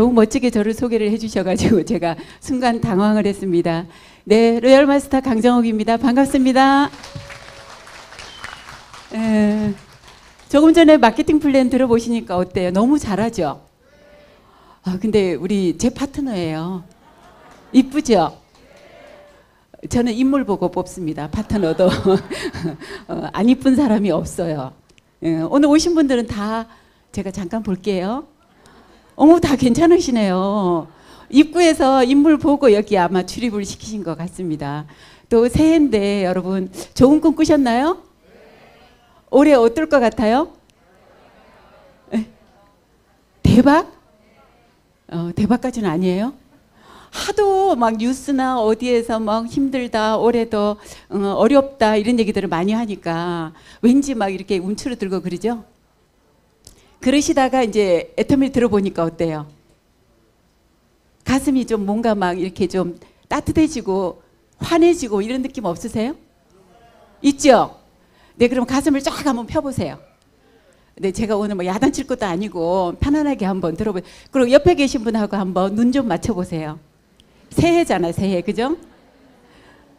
너무 멋지게 저를 소개를 해주셔가지고 제가 순간 당황을 했습니다. 네, 로얄 마스터 강정옥입니다. 반갑습니다. 조금 전에 마케팅 플랜 들어보시니까 어때요? 너무 잘하죠? 근데 우리 제 파트너예요. 이쁘죠? 저는 인물 보고 뽑습니다. 파트너도. 안 이쁜 사람이 없어요. 오늘 오신 분들은 다 제가 잠깐 볼게요. 어머, 다 괜찮으시네요. 입구에서 인물 보고 여기 아마 출입을 시키신 것 같습니다. 또 새해인데 여러분 좋은 꿈 꾸셨나요? 올해 어떨 것 같아요? 대박? 대박까지는 아니에요? 하도 막 뉴스나 어디에서 막 힘들다, 올해도 어렵다 이런 얘기들을 많이 하니까 왠지 막 이렇게 움츠러들고 그러죠? 그러시다가 이제 애터미 들어보니까 어때요? 가슴이 좀 뭔가 막 이렇게 좀 따뜻해지고 환해지고 이런 느낌 없으세요? 있죠? 네, 그럼 가슴을 쫙 한번 펴보세요. 네, 제가 오늘 뭐 야단칠 것도 아니고 편안하게 한번 들어보세요. 그리고 옆에 계신 분하고 한번 눈 좀 맞춰보세요. 새해잖아, 새해, 그죠?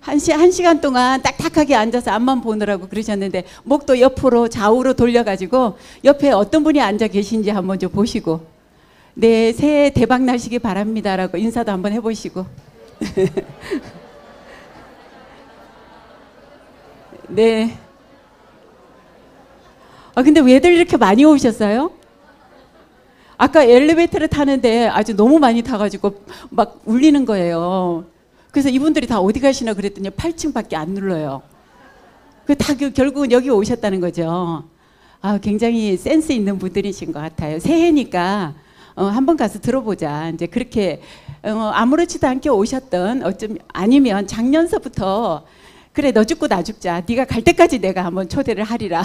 한 시간 동안 딱딱하게 앉아서 앞만 보느라고 그러셨는데 목도 옆으로 좌우로 돌려가지고 옆에 어떤 분이 앉아 계신지 한번 좀 보시고 네, 새해 대박 나시기 바랍니다 라고 인사도 한번 해보시고 네. 근데 왜들 이렇게 많이 오셨어요? 아까 엘리베이터를 타는데 아주 너무 많이 타가지고 막 울리는 거예요. 그래서 이분들이 다 어디 가시나 그랬더니 8층밖에 안 눌러요. 다 결국은 여기 오셨다는 거죠. 굉장히 센스 있는 분들이신 것 같아요. 새해니까 한번 가서 들어보자. 이제 그렇게 아무렇지도 않게 오셨던 어쩜 아니면 작년서부터 그래 너 죽고 나 죽자. 네가 갈 때까지 내가 한번 초대를 하리라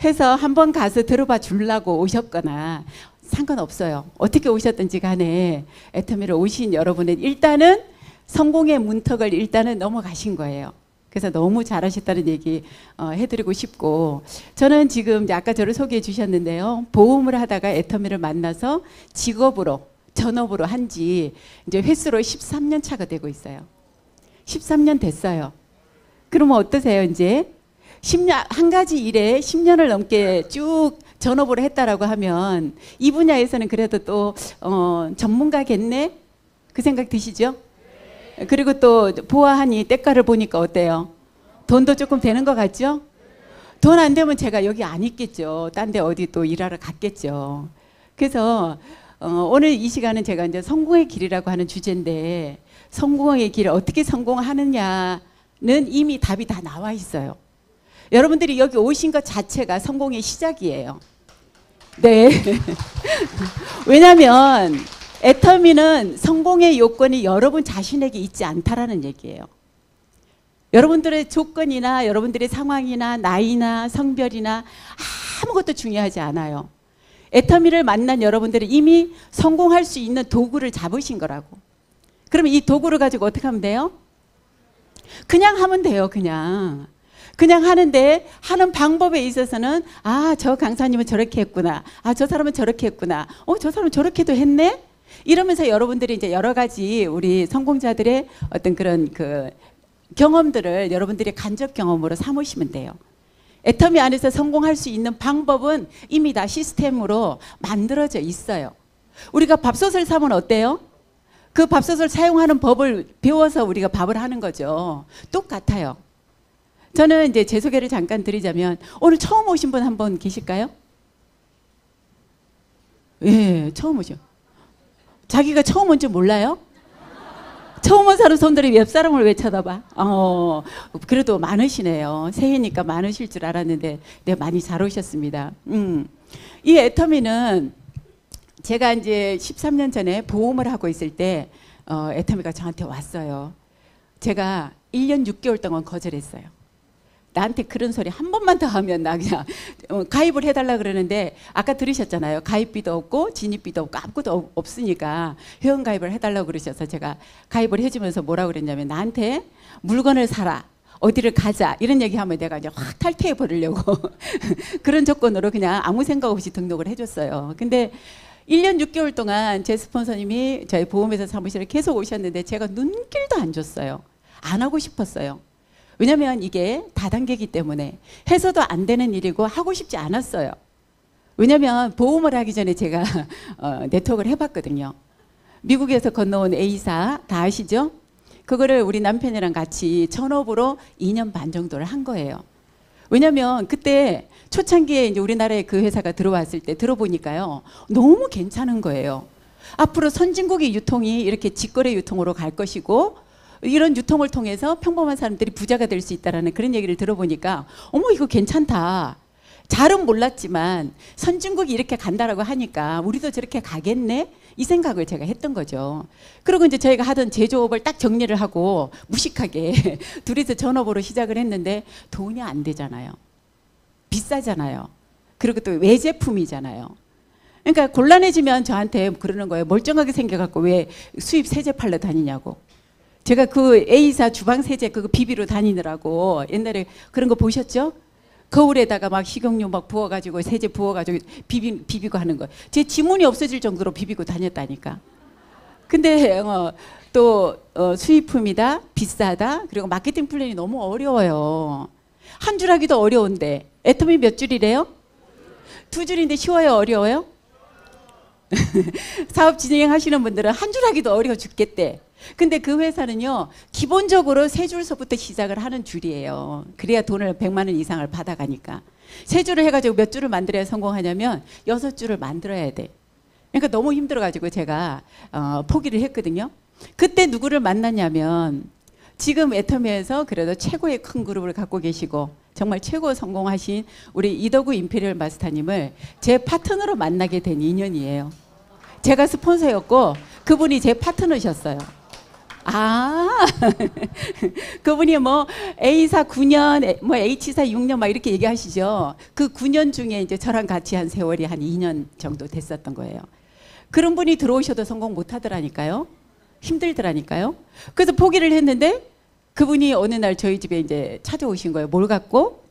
해서 한번 가서 들어봐 주려고 오셨거나 상관없어요. 어떻게 오셨든지 간에 애터미를 오신 여러분은 일단은 성공의 문턱을 일단은 넘어가신 거예요. 그래서 너무 잘하셨다는 얘기 해드리고 싶고 저는 지금 이제 아까 저를 소개해 주셨는데요. 보험을 하다가 애터미를 만나서 직업으로 전업으로 한지 이제 횟수로 13년 차가 되고 있어요. 13년 됐어요. 그러면 어떠세요? 이제 10년 한 가지 일에 10년을 넘게 쭉 전업으로 했다라고 하면 이 분야에서는 그래도 또 전문가겠네? 그 생각 드시죠? 그리고 또 보아하니 때가를 보니까 어때요? 돈도 조금 되는 것 같죠? 돈 안 되면 제가 여기 안 있겠죠. 딴 데 어디 또 일하러 갔겠죠. 그래서 오늘 이 시간은 제가 이제 성공의 길이라고 하는 주제인데 성공의 길을 어떻게 성공하느냐는 이미 답이 다 나와 있어요. 여러분들이 여기 오신 것 자체가 성공의 시작이에요. 네. 왜냐하면 애터미는 성공의 요건이 여러분 자신에게 있지 않다라는 얘기예요. 여러분들의 조건이나 여러분들의 상황이나 나이나 성별이나 아무것도 중요하지 않아요. 애터미를 만난 여러분들은 이미 성공할 수 있는 도구를 잡으신 거라고. 그러면 이 도구를 가지고 어떻게 하면 돼요? 그냥 하면 돼요. 그냥 하는데 하는 방법에 있어서는 저 강사님은 저렇게 했구나. 저 사람은 저렇게 했구나. 저 사람은 저렇게도 했네. 이러면서 여러분들이 이제 여러 가지 우리 성공자들의 어떤 그런 그 경험들을 여러분들의 간접 경험으로 삼으시면 돼요. 애터미 안에서 성공할 수 있는 방법은 이미 다 시스템으로 만들어져 있어요. 우리가 밥솥을 사면 어때요? 그 밥솥을 사용하는 법을 배워서 우리가 밥을 하는 거죠. 똑같아요. 저는 이제 제 소개를 잠깐 드리자면 오늘 처음 오신 분 한 분 계실까요? 예, 처음 오죠. 자기가 처음 온 줄 몰라요? 처음 온 사람 손들이 옆 사람을 왜 쳐다봐? 그래도 많으시네요. 새해니까 많으실 줄 알았는데 네, 많이 잘 오셨습니다. 이 애터미는 제가 이제 13년 전에 보험을 하고 있을 때 애터미가 저한테 왔어요. 제가 1년 6개월 동안 거절했어요. 나한테 그런 소리 한 번만 더 하면 나 그냥 가입을 해달라 그러는데 아까 들으셨잖아요. 가입비도 없고 진입비도 없고 아무것도 없으니까 회원가입을 해달라고 그러셔서 제가 가입을 해주면서 뭐라고 그랬냐면 나한테 물건을 사라. 어디를 가자 이런 얘기하면 내가 이제 확 탈퇴해 버리려고 그런 조건으로 그냥 아무 생각 없이 등록을 해줬어요. 근데 1년 6개월 동안 제 스폰서님이 저희 보험회사 사무실에 계속 오셨는데 제가 눈길도 안 줬어요. 안 하고 싶었어요. 왜냐면 이게 다단계이기 때문에 해서도 안 되는 일이고 하고 싶지 않았어요. 왜냐면 보험을 하기 전에 제가 네트워크를 해봤거든요. 미국에서 건너온 A사 다 아시죠? 그거를 우리 남편이랑 같이 전업으로 2년 반 정도를 한 거예요. 왜냐면 그때 초창기에 이제 우리나라에 그 회사가 들어왔을 때 들어보니까요. 너무 괜찮은 거예요. 앞으로 선진국의 유통이 이렇게 직거래 유통으로 갈 것이고 이런 유통을 통해서 평범한 사람들이 부자가 될 수 있다라는 그런 얘기를 들어보니까 어머 이거 괜찮다. 잘은 몰랐지만 선진국이 이렇게 간다라고 하니까 우리도 저렇게 가겠네? 이 생각을 제가 했던 거죠. 그리고 이제 저희가 하던 제조업을 딱 정리를 하고 무식하게 둘이서 전업으로 시작을 했는데 돈이 안 되잖아요. 비싸잖아요. 그리고 또 외제품이잖아요. 그러니까 곤란해지면 저한테 그러는 거예요. 멀쩡하게 생겨갖고 왜 수입 세제 팔러 다니냐고. 제가 그 A사 주방 세제 그거 비비로 다니느라고 옛날에 그런 거 보셨죠? 거울에다가 막 식용유 막 부어가지고 세제 부어가지고 비비고 하는 거. 제 지문이 없어질 정도로 비비고 다녔다니까. 근데 또 수입품이다, 비싸다, 그리고 마케팅 플랜이 너무 어려워요. 한 줄 하기도 어려운데 애터미 몇 줄이래요? 2줄인데 쉬워요, 어려워요? 사업 진행하시는 분들은 한 줄 하기도 어려워 죽겠대. 근데 그 회사는요 기본적으로 3줄서부터 시작을 하는 줄이에요. 그래야 돈을 100만 원 이상을 받아가니까 3줄을 해가지고 몇 줄을 만들어야 성공하냐면 6줄을 만들어야 돼. 그러니까 너무 힘들어가지고 제가 포기를 했거든요. 그때 누구를 만났냐면 지금 애터미에서 그래도 최고의 큰 그룹을 갖고 계시고 정말 최고 성공하신 우리 이덕우 임페리얼 마스터님을 제 파트너로 만나게 된 인연이에요. 제가 스폰서였고 그분이 제 파트너셨어요. 아, 그분이 뭐 A사 9년, 뭐 H사 6년 막 이렇게 얘기하시죠. 그 9년 중에 이제 저랑 같이 한 세월이 한 2년 정도 됐었던 거예요. 그런 분이 들어오셔도 성공 못 하더라니까요. 힘들더라니까요. 그래서 포기를 했는데 그분이 어느 날 저희 집에 이제 찾아오신 거예요. 뭘 갖고?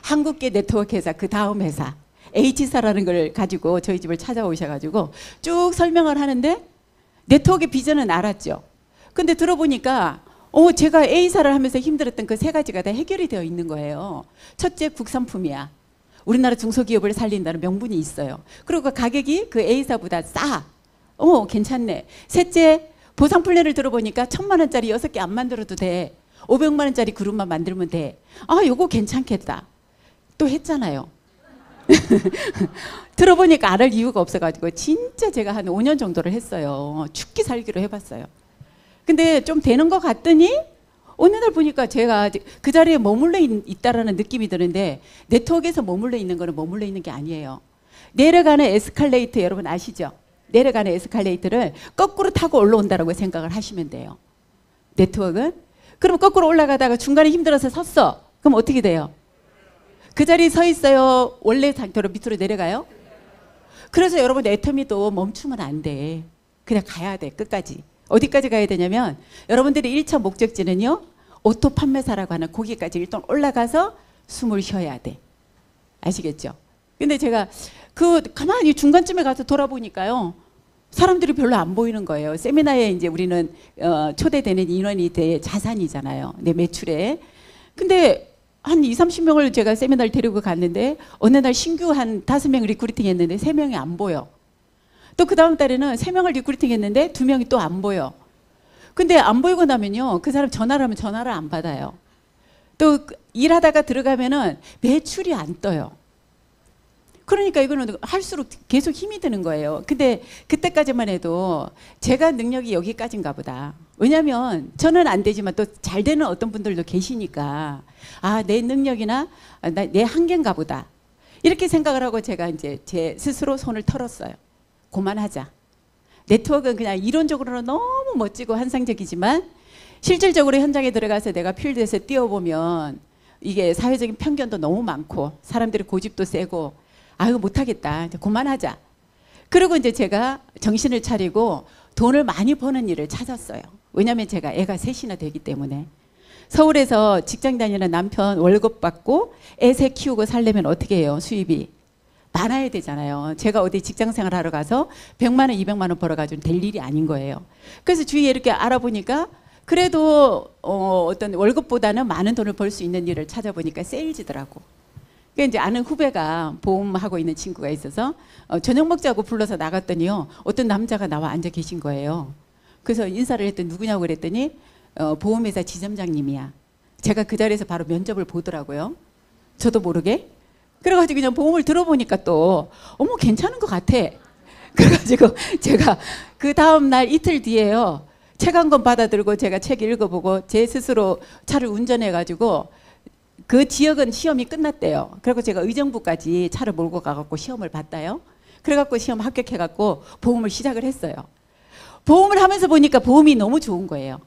한국계 네트워크 회사, 그 다음 회사, H사라는 걸 가지고 저희 집을 찾아오셔가지고 쭉 설명을 하는데 네트워크의 비전은 알았죠. 근데 들어보니까 제가 A사를 하면서 힘들었던 그 3가지가 다 해결이 되어 있는 거예요. 첫째, 국산품이야. 우리나라 중소기업을 살린다는 명분이 있어요. 그리고 그 가격이 그 A사보다 싸. 괜찮네. 셋째, 보상 플랜을 들어보니까 1,000만 원짜리 6개 안 만들어도 돼. 500만 원짜리 그룹만 만들면 돼. 아, 요거 괜찮겠다. 또 했잖아요. 들어보니까 안 할 이유가 없어가지고 진짜 제가 한 5년 정도를 했어요. 죽기 살기로 해봤어요. 근데 좀 되는 것 같더니 어느 날 보니까 제가 그 자리에 머물러 있다라는 느낌이 드는데 네트워크에서 머물러 있는 거는 머물러 있는 게 아니에요. 내려가는 에스컬레이터 여러분 아시죠? 내려가는 에스컬레이터를 거꾸로 타고 올라온다라고 생각을 하시면 돼요. 네트워크는. 그럼 거꾸로 올라가다가 중간에 힘들어서 섰어. 그럼 어떻게 돼요? 그 자리에 서 있어요? 원래 상태로 밑으로 내려가요? 그래서 여러분 애터미도 멈추면 안 돼. 그냥 가야 돼. 끝까지. 어디까지 가야 되냐면 여러분들의 1차 목적지는요. 오토 판매사라고 하는 거기까지 일단 올라가서 숨을 쉬어야 돼. 아시겠죠? 근데 제가 가만히 중간쯤에 가서 돌아보니까요. 사람들이 별로 안 보이는 거예요. 세미나에 이제 우리는 초대되는 인원이 내 자산이잖아요. 내 매출에. 근데 한 20-30명을 제가 세미나를 데리고 갔는데 어느 날 신규 한 5명 리크루팅 했는데 3명이 안 보여. 또 그 다음 달에는 3명을 리크루팅 했는데 2명이 또 안 보여. 근데 안 보이고 나면요. 그 사람 전화를 하면 전화를 안 받아요. 또 일하다가 들어가면은 매출이 안 떠요. 그러니까 이거는 할수록 계속 힘이 드는 거예요. 근데 그때까지만 해도 제가 능력이 여기까지인가 보다. 왜냐면 저는 안 되지만 또 잘 되는 어떤 분들도 계시니까 아, 내 능력이나 내 한계인가 보다. 이렇게 생각을 하고 제가 이제 제 스스로 손을 털었어요. 그만하자. 네트워크는 그냥 이론적으로는 너무 멋지고 환상적이지만 실질적으로 현장에 들어가서 내가 필드에서 뛰어보면 이게 사회적인 편견도 너무 많고 사람들이 고집도 세고 아유 못하겠다. 이제 그만하자. 그리고 이제 제가 정신을 차리고 돈을 많이 버는 일을 찾았어요. 왜냐하면 제가 애가 3이나 되기 때문에. 서울에서 직장 다니는 남편 월급 받고 애 3 키우고 살려면 어떻게 해요? 수입이. 많아야 되잖아요. 제가 어디 직장 생활 하러 가서 100만 원, 200만 원 벌어가지고 될 일이 아닌 거예요. 그래서 주위에 이렇게 알아보니까 그래도 어떤 월급보다는 많은 돈을 벌 수 있는 일을 찾아보니까 세일즈더라고. 그러니까 이제 아는 후배가 보험하고 있는 친구가 있어서 저녁 먹자고 불러서 나갔더니요. 어떤 남자가 나와 앉아 계신 거예요. 그래서 인사를 했더니 누구냐고 그랬더니 보험회사 지점장님이야. 제가 그 자리에서 바로 면접을 보더라고요. 저도 모르게. 그래가지고 그냥 보험을 들어보니까 또 어머 괜찮은 것 같아. 그래가지고 제가 그 다음날 이틀 뒤에요. 책 한 권 받아들고 제가 책 읽어보고 제 스스로 차를 운전해가지고 그 지역은 시험이 끝났대요. 그리고 제가 의정부까지 차를 몰고 가갖고 시험을 봤다요. 그래갖고 시험 합격해갖고 보험을 시작을 했어요. 보험을 하면서 보니까 보험이 너무 좋은 거예요.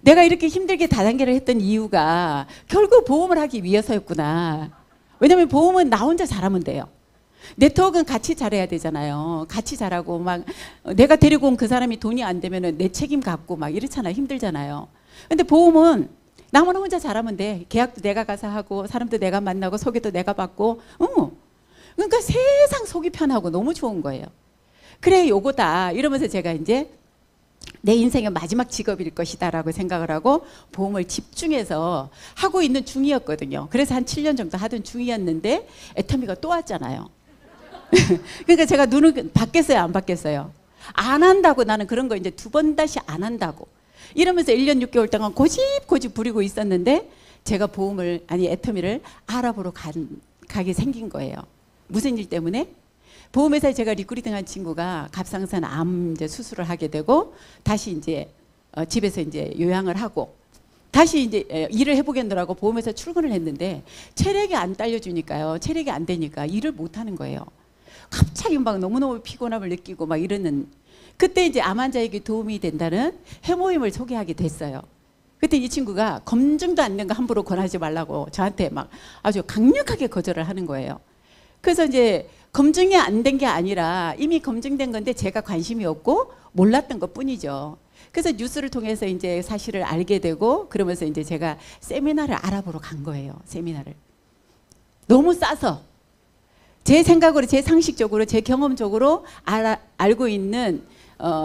내가 이렇게 힘들게 다단계를 했던 이유가 결국 보험을 하기 위해서였구나. 왜냐면 보험은 나 혼자 잘하면 돼요. 네트워크는 같이 잘해야 되잖아요. 같이 잘하고 막 내가 데리고 온 그 사람이 돈이 안 되면은 내 책임 갖고 막 이렇잖아요. 힘들잖아요. 근데 보험은 나만 혼자 잘하면 돼. 계약도 내가 가서 하고 사람도 내가 만나고 소개도 내가 받고 그러니까 세상 속이 편하고 너무 좋은 거예요. 그래 요거다 이러면서 제가 이제 내 인생의 마지막 직업일 것이다 라고 생각을 하고 보험을 집중해서 하고 있는 중이었거든요. 그래서 한 7년 정도 하던 중이었는데 애터미가 또 왔잖아요. 그러니까 제가 눈을 받겠어요 안 받겠어요? 안 한다고. 나는 그런 거 이제 2번 다시 안 한다고 이러면서 1년 6개월 동안 고집 부리고 있었는데 제가 애터미를 알아보러 가게 생긴 거예요. 무슨 일 때문에? 보험회사에 제가 리크루팅한 친구가 갑상선 암 이제 수술을 하게 되고 다시 이제 집에서 이제 요양을 하고 다시 이제 일을 해보겠노라고 보험회사 출근을 했는데 체력이 안 딸려주니까요. 체력이 안 되니까 일을 못 하는 거예요. 갑자기 막 너무너무 피곤함을 느끼고 막 이러는 그때 이제 암 환자에게 도움이 된다는 해모임을 소개하게 됐어요. 그때 이 친구가 검증도 안 된 거 함부로 권하지 말라고 저한테 막 아주 강력하게 거절을 하는 거예요. 그래서 이제 검증이 안 된 게 아니라 이미 검증된 건데 제가 관심이 없고 몰랐던 것 뿐이죠. 그래서 뉴스를 통해서 이제 사실을 알게 되고 그러면서 이제 제가 세미나를 알아보러 간 거예요. 세미나를. 너무 싸서 제 생각으로 제 상식적으로 제 경험적으로 알고 있는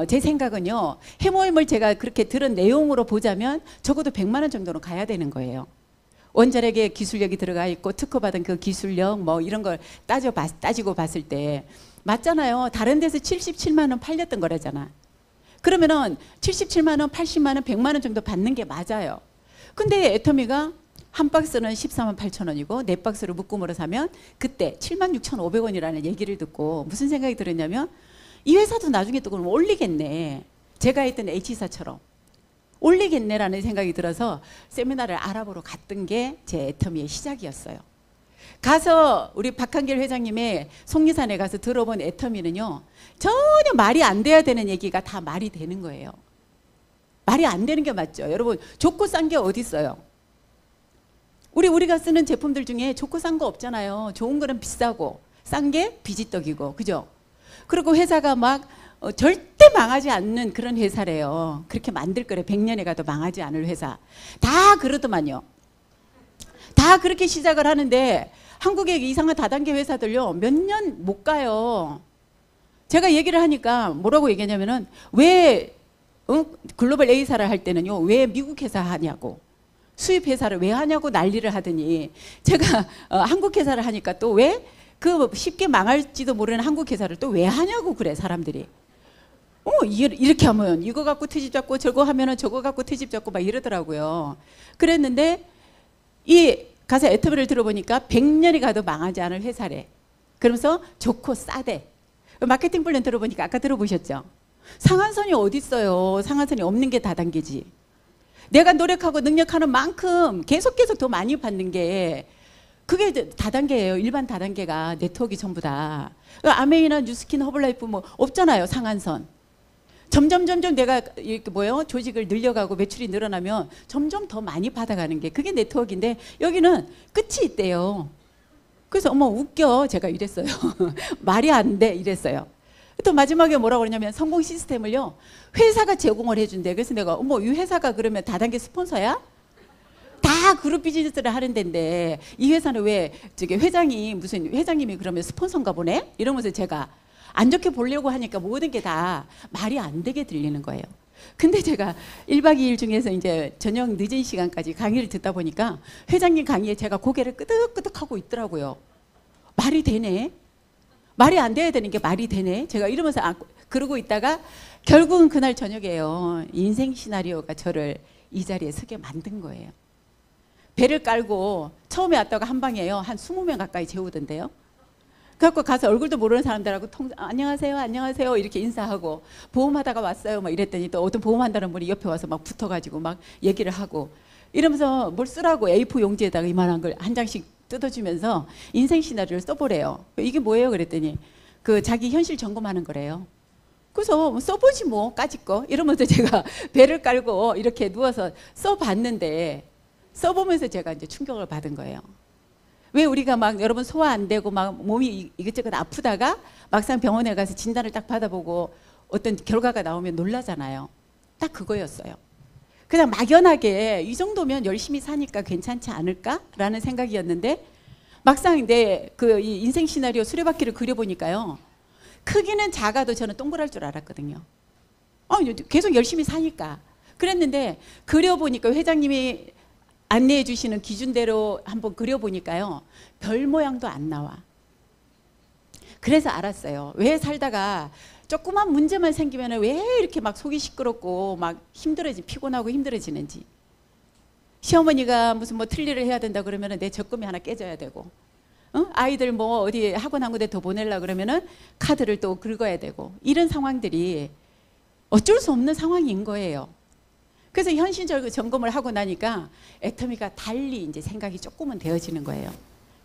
제 생각은요. 해모임을 제가 그렇게 들은 내용으로 보자면 적어도 100만 원 정도는 가야 되는 거예요. 원자력에 기술력이 들어가 있고 특허받은 그 기술력 뭐 이런 걸 따지고 봤을 때 맞잖아요. 다른 데서 77만 원 팔렸던 거라잖아. 그러면은 77만 원, 80만 원, 100만 원 정도 받는 게 맞아요. 근데 애터미가 한 박스는 14만 8천 원이고 4박스를 묶음으로 사면 그때 76,500원이라는 얘기를 듣고 무슨 생각이 들었냐면 이 회사도 나중에 또 그럼 올리겠네. 제가 했던 H사처럼. 올리겠네라는 생각이 들어서 세미나를 알아보러 갔던 게 제 애터미의 시작이었어요. 가서 우리 박한길 회장님의 속리산에 가서 들어본 애터미는요. 전혀 말이 안 돼야 되는 얘기가 다 말이 되는 거예요. 말이 안 되는 게 맞죠. 여러분 좋고 싼 게 어디 있어요? 우리가 쓰는 제품들 중에 좋고 싼 거 없잖아요. 좋은 거는 비싸고 싼 게 비지떡이고 그죠? 그리고 회사가 막 절대 망하지 않는 그런 회사래요. 그렇게 만들 거래. 100년에 가도 망하지 않을 회사. 다 그러더만요. 다 그렇게 시작을 하는데 한국의 이상한 다단계 회사들요. 몇 년 못 가요. 제가 얘기를 하니까 뭐라고 얘기하냐면은 왜 글로벌 A사를 할 때는요. 왜 미국 회사 하냐고. 수입 회사를 왜 하냐고 난리를 하더니 제가 한국 회사를 하니까 또 왜 그 쉽게 망할지도 모르는 한국 회사를 또 왜 하냐고 그래 사람들이. 이렇게 하면 이거 갖고 트집 잡고 저거 하면은 저거 갖고 트집 잡고 막 이러더라고요. 그랬는데 이 가서 애터미를 들어보니까 100년이 가도 망하지 않을 회사래. 그러면서 좋고 싸대. 마케팅 플랜 들어보니까 아까 들어보셨죠? 상한선이 어디 있어요? 상한선이 없는 게 다단계지. 내가 노력하고 능력하는 만큼 계속 더 많이 받는 게 그게 다단계예요. 일반 다단계가 네트워크가 전부 다. 아메이나 뉴스킨, 허블라이프 뭐 없잖아요. 상한선. 점점 내가 이렇게 조직을 늘려가고 매출이 늘어나면 점점 더 많이 받아가는 게 그게 네트워크인데 여기는 끝이 있대요. 그래서 어머 웃겨 제가 이랬어요. 말이 안 돼 이랬어요. 또 마지막에 뭐라고 그러냐면 성공 시스템을요 회사가 제공을 해준대. 그래서 내가 어머 이 회사가 그러면 다단계 스폰서야? 다 다 그룹 비즈니스를 하는 데인데 이 회사는 왜 저기 회장이 무슨 회장님이 그러면 스폰서인가 보네? 이러면서 제가 안 좋게 보려고 하니까 모든 게 다 말이 안 되게 들리는 거예요. 근데 제가 1박 2일 중에서 이제 저녁 늦은 시간까지 강의를 듣다 보니까 회장님 강의에 제가 고개를 끄덕끄덕하고 있더라고요. 말이 되네? 말이 안 돼야 되는 게 말이 되네? 제가 이러면서 그러고 있다가 결국은 그날 저녁에요. 인생 시나리오가 저를 이 자리에 서게 만든 거예요. 배를 깔고 처음에 왔다가 한 방이에요. 한 20명 가까이 재우던데요. 그래갖고 가서 얼굴도 모르는 사람들하고 안녕하세요, 안녕하세요 이렇게 인사하고 보험하다가 왔어요 막 이랬더니 또 어떤 보험한다는 분이 옆에 와서 막 붙어가지고 막 얘기를 하고 이러면서 뭘 쓰라고 A4 용지에다가 이만한 걸 한 장씩 뜯어주면서 인생 시나리오를 써보래요. 이게 뭐예요? 그랬더니 그 자기 현실 점검하는 거래요. 그래서 써보지 뭐 까짓 거 이러면서 제가 배를 깔고 이렇게 누워서 써봤는데 써보면서 제가 이제 충격을 받은 거예요. 왜 우리가 막 여러분 소화 안 되고 막 몸이 이것저것 아프다가 막상 병원에 가서 진단을 딱 받아보고 어떤 결과가 나오면 놀라잖아요. 딱 그거였어요. 그냥 막연하게 이 정도면 열심히 사니까 괜찮지 않을까라는 생각이었는데 막상 내 그 인생 시나리오 수레바퀴를 그려보니까요. 크기는 작아도 저는 동그랄 줄 알았거든요. 계속 열심히 사니까. 그랬는데 그려보니까 회장님이 안내해 주시는 기준대로 한번 그려보니까요. 별 모양도 안 나와. 그래서 알았어요. 왜 살다가 조그만 문제만 생기면 왜 이렇게 막 속이 시끄럽고 막 피곤하고 힘들어지는지. 시어머니가 무슨 뭐 틀니를 해야 된다 그러면 내 적금이 하나 깨져야 되고 아이들 뭐 어디 학원 한 군데 더 보내려고 그러면은 카드를 또 긁어야 되고 이런 상황들이 어쩔 수 없는 상황인 거예요. 그래서 현실적으로 점검을 하고 나니까 애터미가 달리 이제 생각이 조금은 되어지는 거예요.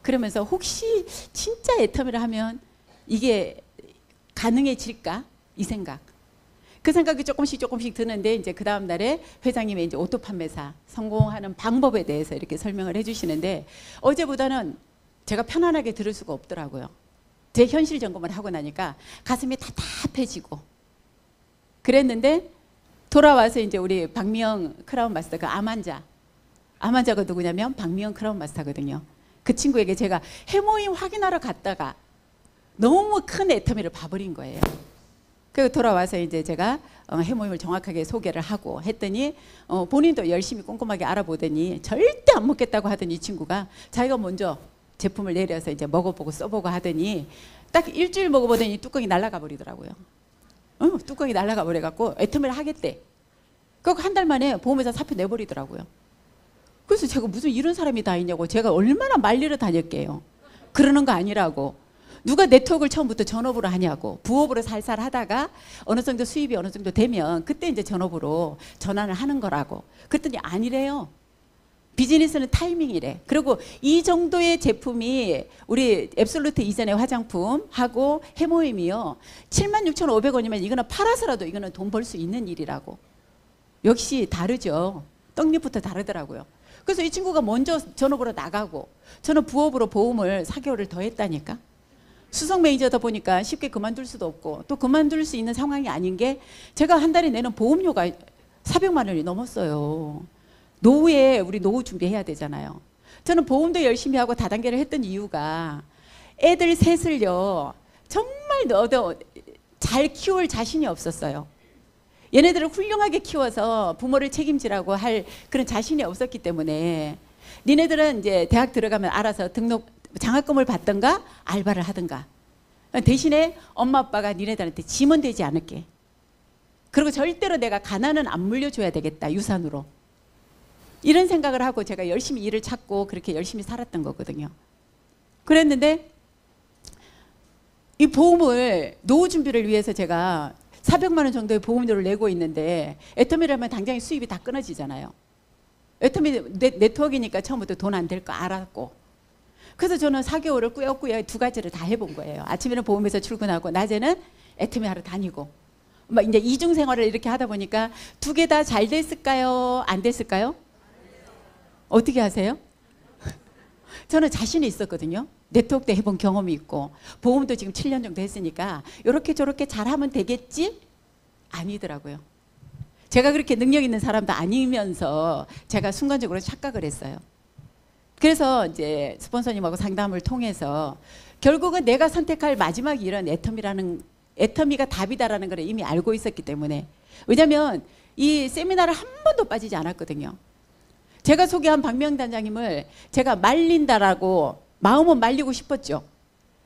그러면서 혹시 진짜 애터미를 하면 이게 가능해질까? 이 생각. 그 생각이 조금씩 드는데 이제 그 다음 날에 회장님의 이제 오토 판매사 성공하는 방법에 대해서 이렇게 설명을 해주시는데 어제보다는 제가 편안하게 들을 수가 없더라고요. 제 현실 점검을 하고 나니까 가슴이 답답해지고 그랬는데 돌아와서 이제 우리 박미영 크라운 마스터 그 암환자가 누구냐면 박미영 크라운 마스터거든요. 그 친구에게 제가 해모임 확인하러 갔다가 너무 큰 애터미를 봐버린 거예요. 그리고 돌아와서 이제 제가 해모임을 정확하게 소개를 하고 했더니 본인도 열심히 꼼꼼하게 알아보더니 절대 안 먹겠다고 하더니 이 친구가 자기가 먼저 제품을 내려서 이제 먹어보고 써보고 하더니 딱 일주일 먹어보더니 뚜껑이 날아가 버리더라고요. 뚜껑이 날아가 버려갖고 애터미를 하겠대. 그리고 한 달 만에 보험회사 사표 내버리더라고요. 그래서 제가 무슨 이런 사람이 다 있냐고 제가 얼마나 말리러 다녔게요. 그러는 거 아니라고. 누가 네트워크를 처음부터 전업으로 하냐고. 부업으로 살살 하다가 어느 정도 수입이 어느 정도 되면 그때 이제 전업으로 전환을 하는 거라고. 그랬더니 아니래요. 비즈니스는 타이밍이래. 그리고 이 정도의 제품이 우리 앱솔루트 이전의 화장품하고 해모임이요. 76,500원이면 이거는 팔아서라도 이거는 돈 벌 수 있는 일이라고. 역시 다르죠. 떡잎부터 다르더라고요. 그래서 이 친구가 먼저 전업으로 나가고 저는 부업으로 보험을 4개월을 더 했다니까. 수석 매니저다 보니까 쉽게 그만둘 수도 없고 또 그만둘 수 있는 상황이 아닌 게 제가 한 달에 내는 보험료가 400만 원이 넘었어요. 노후에 우리 노후 준비해야 되잖아요. 저는 보험도 열심히 하고 다단계를 했던 이유가 애들 셋을요 정말 너도 잘 키울 자신이 없었어요. 얘네들을 훌륭하게 키워서 부모를 책임지라고 할 그런 자신이 없었기 때문에 니네들은 이제 대학 들어가면 알아서 등록 장학금을 받든가 알바를 하든가 대신에 엄마 아빠가 니네들한테 짐은 되지 않을게. 그리고 절대로 내가 가난은 안 물려줘야 되겠다 유산으로. 이런 생각을 하고 제가 열심히 일을 찾고 그렇게 열심히 살았던 거거든요. 그랬는데 이 보험을 노후 준비를 위해서 제가 400만 원 정도의 보험료를 내고 있는데 애터미를 하면 당장에 수입이 다 끊어지잖아요. 애터미 네트워크니까 처음부터 돈 안 될 거 알았고 그래서 저는 4개월을 꾸역꾸역 두 가지를 다 해본 거예요. 아침에는 보험회사 출근하고 낮에는 애터미 하러 다니고 막 이제 이중 생활을 이렇게 하다 보니까 두 개 다 잘 됐을까요? 안 됐을까요? 어떻게 하세요? 저는 자신이 있었거든요. 네트워크 때 해본 경험이 있고 보험도 지금 7년 정도 했으니까 이렇게 저렇게 잘하면 되겠지? 아니더라고요. 제가 그렇게 능력 있는 사람도 아니면서 제가 순간적으로 착각을 했어요. 그래서 이제 스폰서님하고 상담을 통해서 결국은 내가 선택할 마지막 일은 애터미가 답이다라는 걸 이미 알고 있었기 때문에, 왜냐하면 이 세미나를 한 번도 빠지지 않았거든요. 제가 소개한 박명단장님을 제가 말린다라고 마음은 말리고 싶었죠.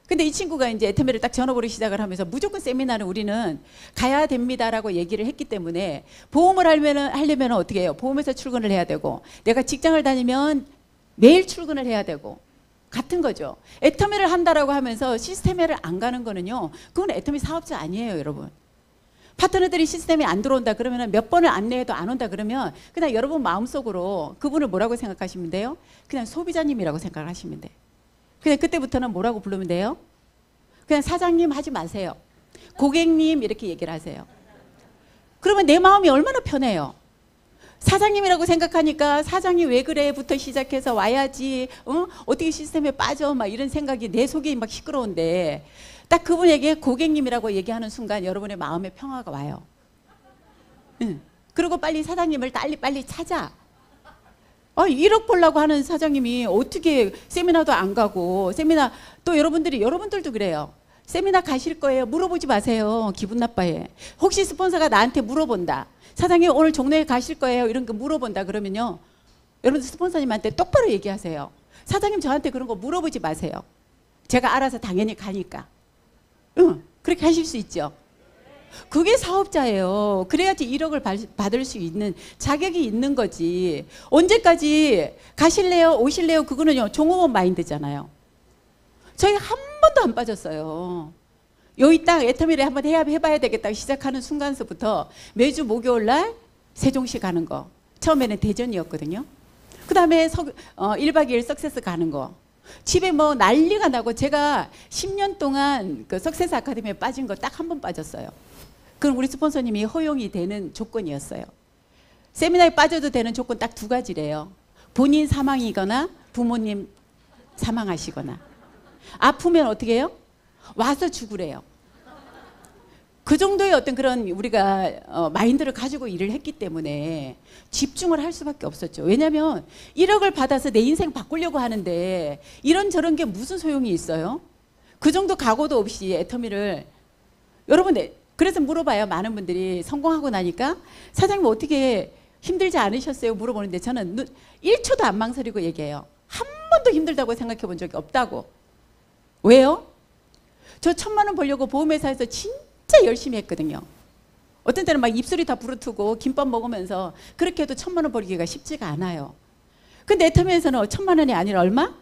근데 이 친구가 이제 애터미를 딱 전업으로 시작을 하면서 무조건 세미나는 우리는 가야 됩니다라고 얘기를 했기 때문에, 보험을 하려면 어떻게 해요? 보험회사 출근을 해야 되고, 내가 직장을 다니면 매일 출근을 해야 되고, 같은 거죠. 애터미를 한다라고 하면서 시스템에를 안 가는 거는요, 그건 애터미 사업자 아니에요, 여러분. 파트너들이 시스템에 안 들어온다 그러면, 몇 번을 안내해도 안 온다 그러면 그냥 여러분 마음속으로 그분을 뭐라고 생각하시면 돼요? 그냥 소비자님이라고 생각하시면 돼요. 그냥 그때부터는 뭐라고 부르면 돼요? 그냥 사장님 하지 마세요. 고객님 이렇게 얘기를 하세요. 그러면 내 마음이 얼마나 편해요. 사장님이라고 생각하니까 사장이 왜 그래부터 시작해서 와야지, 어떻게 시스템에 빠져, 막 이런 생각이 내 속이 막 시끄러운데, 딱 그분에게 고객님이라고 얘기하는 순간 여러분의 마음의 평화가 와요. 그리고 빨리 사장님을 빨리 찾아. 1억 벌라고 하는 사장님이 어떻게 세미나도 안 가고, 세미나 또 여러분들도 그래요. 세미나 가실 거예요? 물어보지 마세요. 기분 나빠해. 혹시 스폰서가 나한테 물어본다. 사장님 오늘 종로에 가실 거예요? 이런 거 물어본다 그러면요, 여러분들 스폰서님한테 똑바로 얘기하세요. 사장님 저한테 그런 거 물어보지 마세요. 제가 알아서 당연히 가니까. 그렇게 하실 수 있죠. 그게 사업자예요. 그래야지 1억을 받을 수 있는 자격이 있는 거지. 언제까지 가실래요? 오실래요? 그거는요, 종업원 마인드잖아요. 저희 한 번도 안 빠졌어요. 여기 딱 애터미를 한번 해봐야 되겠다 시작하는 순간서부터 매주 목요일 날 세종시 가는 거. 처음에는 대전이었거든요. 그 다음에 1박 2일 석세스 가는 거. 집에 뭐 난리가 나고, 제가 10년 동안 그 석세스 아카데미에 빠진 거 딱 한 번 빠졌어요. 그건 우리 스폰서님이 허용이 되는 조건이었어요. 세미나에 빠져도 되는 조건 딱 2가지래요. 본인 사망이거나 부모님 사망하시거나. 아프면 어떻게 해요? 와서 죽으래요. 그 정도의 어떤 그런 우리가 마인드를 가지고 일을 했기 때문에 집중을 할 수밖에 없었죠. 왜냐하면 1억을 받아서 내 인생 바꾸려고 하는데 이런저런 게 무슨 소용이 있어요? 그 정도 각오도 없이 애터미를, 여러분, 그래서 물어봐요. 많은 분들이 성공하고 나니까 사장님 어떻게 힘들지 않으셨어요? 물어보는데 저는 1초도 안 망설이고 얘기해요. 한 번도 힘들다고 생각해 본 적이 없다고. 왜요? 저 1,000만 원 벌려고 보험회사에서 진짜 열심히 했거든요. 어떤 때는 막 입술이 다 부르트고 김밥 먹으면서 그렇게 해도 1,000만 원 벌기가 쉽지가 않아요. 근데 애터미에서는 1,000만 원이 아니라 얼마?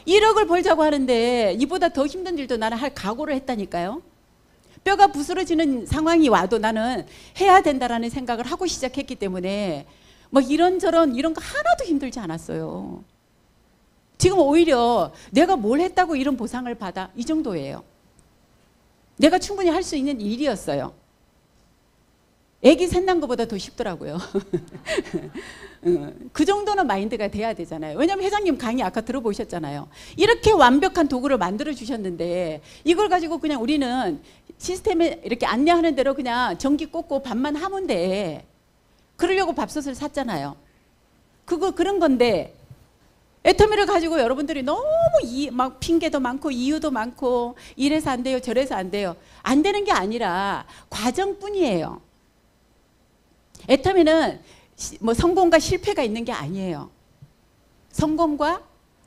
1억을 벌자고 하는데 이보다 더 힘든 일도 나는 할 각오를 했다니까요. 뼈가 부스러지는 상황이 와도 나는 해야 된다라는 생각을 하고 시작했기 때문에 뭐 이런저런 이런 거 하나도 힘들지 않았어요. 지금 오히려 내가 뭘 했다고 이런 보상을 받아, 이 정도예요. 내가 충분히 할 수 있는 일이었어요. 애기 셋난 것보다 더 쉽더라고요. 그 정도는 마인드가 돼야 되잖아요. 왜냐하면 회장님 강의 아까 들어보셨잖아요. 이렇게 완벽한 도구를 만들어 주셨는데 이걸 가지고 그냥 우리는 시스템에 이렇게 안내하는 대로 그냥 전기 꽂고 밥만 하면 돼. 그러려고 밥솥을 샀잖아요. 그런 건데 애터미를 가지고 여러분들이 너무 막 핑계도 많고 이유도 많고 이래서 안 돼요, 저래서 안 돼요. 안 되는 게 아니라 과정뿐이에요. 애터미는 뭐 성공과 실패가 있는 게 아니에요. 성공과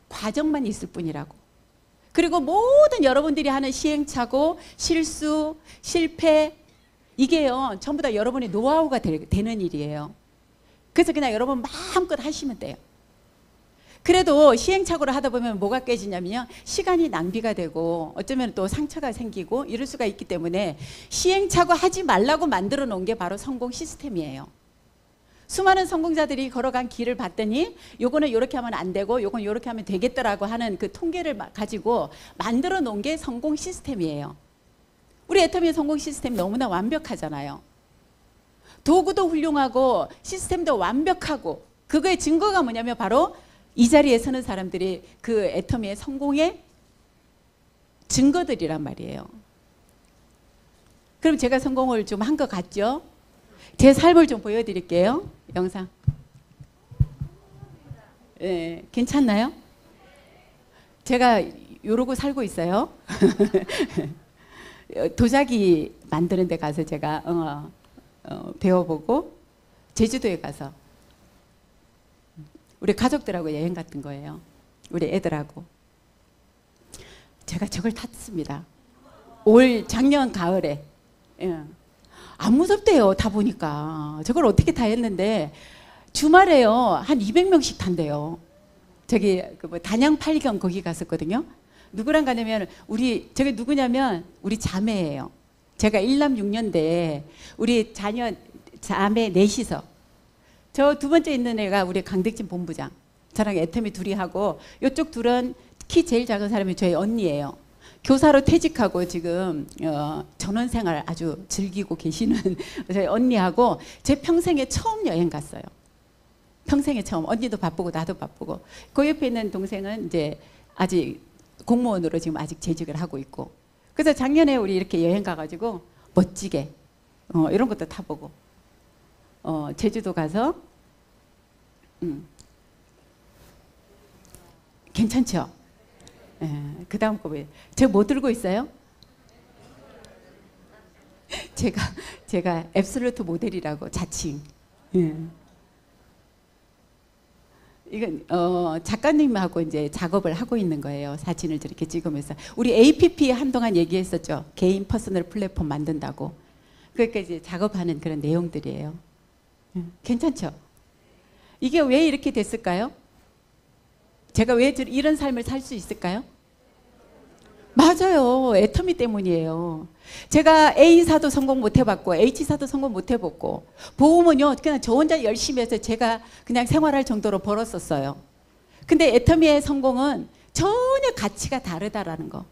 과정만 있을 뿐이라고. 그리고 모든 여러분들이 하는 시행착오, 실수, 실패, 이게요 전부 다 여러분의 노하우가 되는 일이에요. 그래서 그냥 여러분 마음껏 하시면 돼요. 그래도 시행착오를 하다 보면 뭐가 깨지냐면요, 시간이 낭비가 되고 어쩌면 또 상처가 생기고 이럴 수가 있기 때문에 시행착오 하지 말라고 만들어 놓은 게 바로 성공 시스템이에요. 수많은 성공자들이 걸어간 길을 봤더니 요거는 이렇게 하면 안 되고 요건 이렇게 하면 되겠더라고 하는 그 통계를 가지고 만들어 놓은 게 성공 시스템이에요. 우리 애터미의 성공 시스템 너무나 완벽하잖아요. 도구도 훌륭하고 시스템도 완벽하고, 그거의 증거가 뭐냐면 바로 이 자리에 서는 사람들이 그 애터미의 성공의 증거들이란 말이에요. 그럼 제가 성공을 좀 한 것 같죠? 제 삶을 좀 보여드릴게요. 영상. 네, 괜찮나요? 제가 이러고 살고 있어요. 도자기 만드는 데 가서 제가 배워보고 제주도에 가서 우리 가족들하고 여행 갔던 거예요. 우리 애들하고. 제가 저걸 탔습니다. 작년 가을에. 예. 안 무섭대요. 타 보니까. 저걸 어떻게 다 했는데 주말에요. 한 200명씩 탄대요. 저기 단양 팔경 거기 갔었거든요. 누구랑 가냐면 저게 누구냐면 우리 자매예요. 제가 일남 6년대 우리 자매 넷이서 저 두 번째 있는 애가 우리 강덕진 본부장, 저랑 애터미 둘이 하고, 이쪽 둘은 키 제일 작은 사람이 저희 언니예요. 교사로 퇴직하고 지금 전원생활 아주 즐기고 계시는 저희 언니하고 제 평생에 처음 여행 갔어요. 평생에 처음. 언니도 바쁘고 나도 바쁘고. 그 옆에 있는 동생은 이제 아직 공무원으로 지금 아직 재직을 하고 있고. 그래서 작년에 우리 이렇게 여행 가가지고 멋지게 이런 것도 타보고 제주도 가서 괜찮죠? 예, 그 다음 거 뭐예요? 제가 뭐 들고 있어요? 제가 앱솔루트 모델이라고 자칭. 예. 이건 작가님하고 이제 작업을 하고 있는 거예요. 사진을 저렇게 찍으면서. 우리 APP 한동안 얘기했었죠. 개인 퍼스널 플랫폼 만든다고. 그러니까 이제 작업하는 그런 내용들이에요. 괜찮죠? 이게 왜 이렇게 됐을까요? 제가 왜 이런 삶을 살 수 있을까요? 맞아요. 애터미 때문이에요. 제가 A사도 성공 못 해봤고 H사도 성공 못 해봤고 보험은요 그냥 저 혼자 열심히 해서 제가 그냥 생활할 정도로 벌었었어요. 근데 애터미의 성공은 전혀 가치가 다르다라는 거.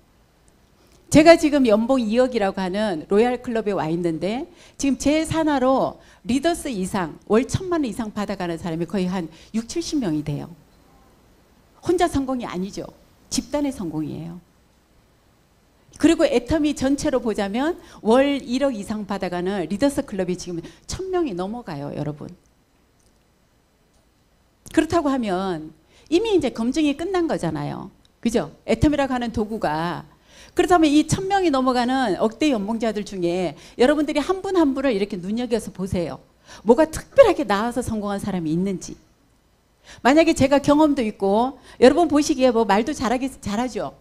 제가 지금 연봉 2억이라고 하는 로얄 클럽에 와 있는데 지금 제 산하로 리더스 이상 월 1,000만 원 이상 받아가는 사람이 거의 한 6, 70명이 돼요. 혼자 성공이 아니죠. 집단의 성공이에요. 그리고 애터미 전체로 보자면 월 1억 이상 받아가는 리더스 클럽이 지금 1,000명이 넘어가요, 여러분. 그렇다고 하면 이미 이제 검증이 끝난 거잖아요. 그죠? 애터미라고 하는 도구가. 그렇다면 이 1,000명이 넘어가는 억대 연봉자들 중에 여러분들이 한 분 한 분을 이렇게 눈여겨서 보세요. 뭐가 특별하게 나와서 성공한 사람이 있는지. 만약에 제가 경험도 있고 여러분 보시기에 뭐 말도 잘하죠.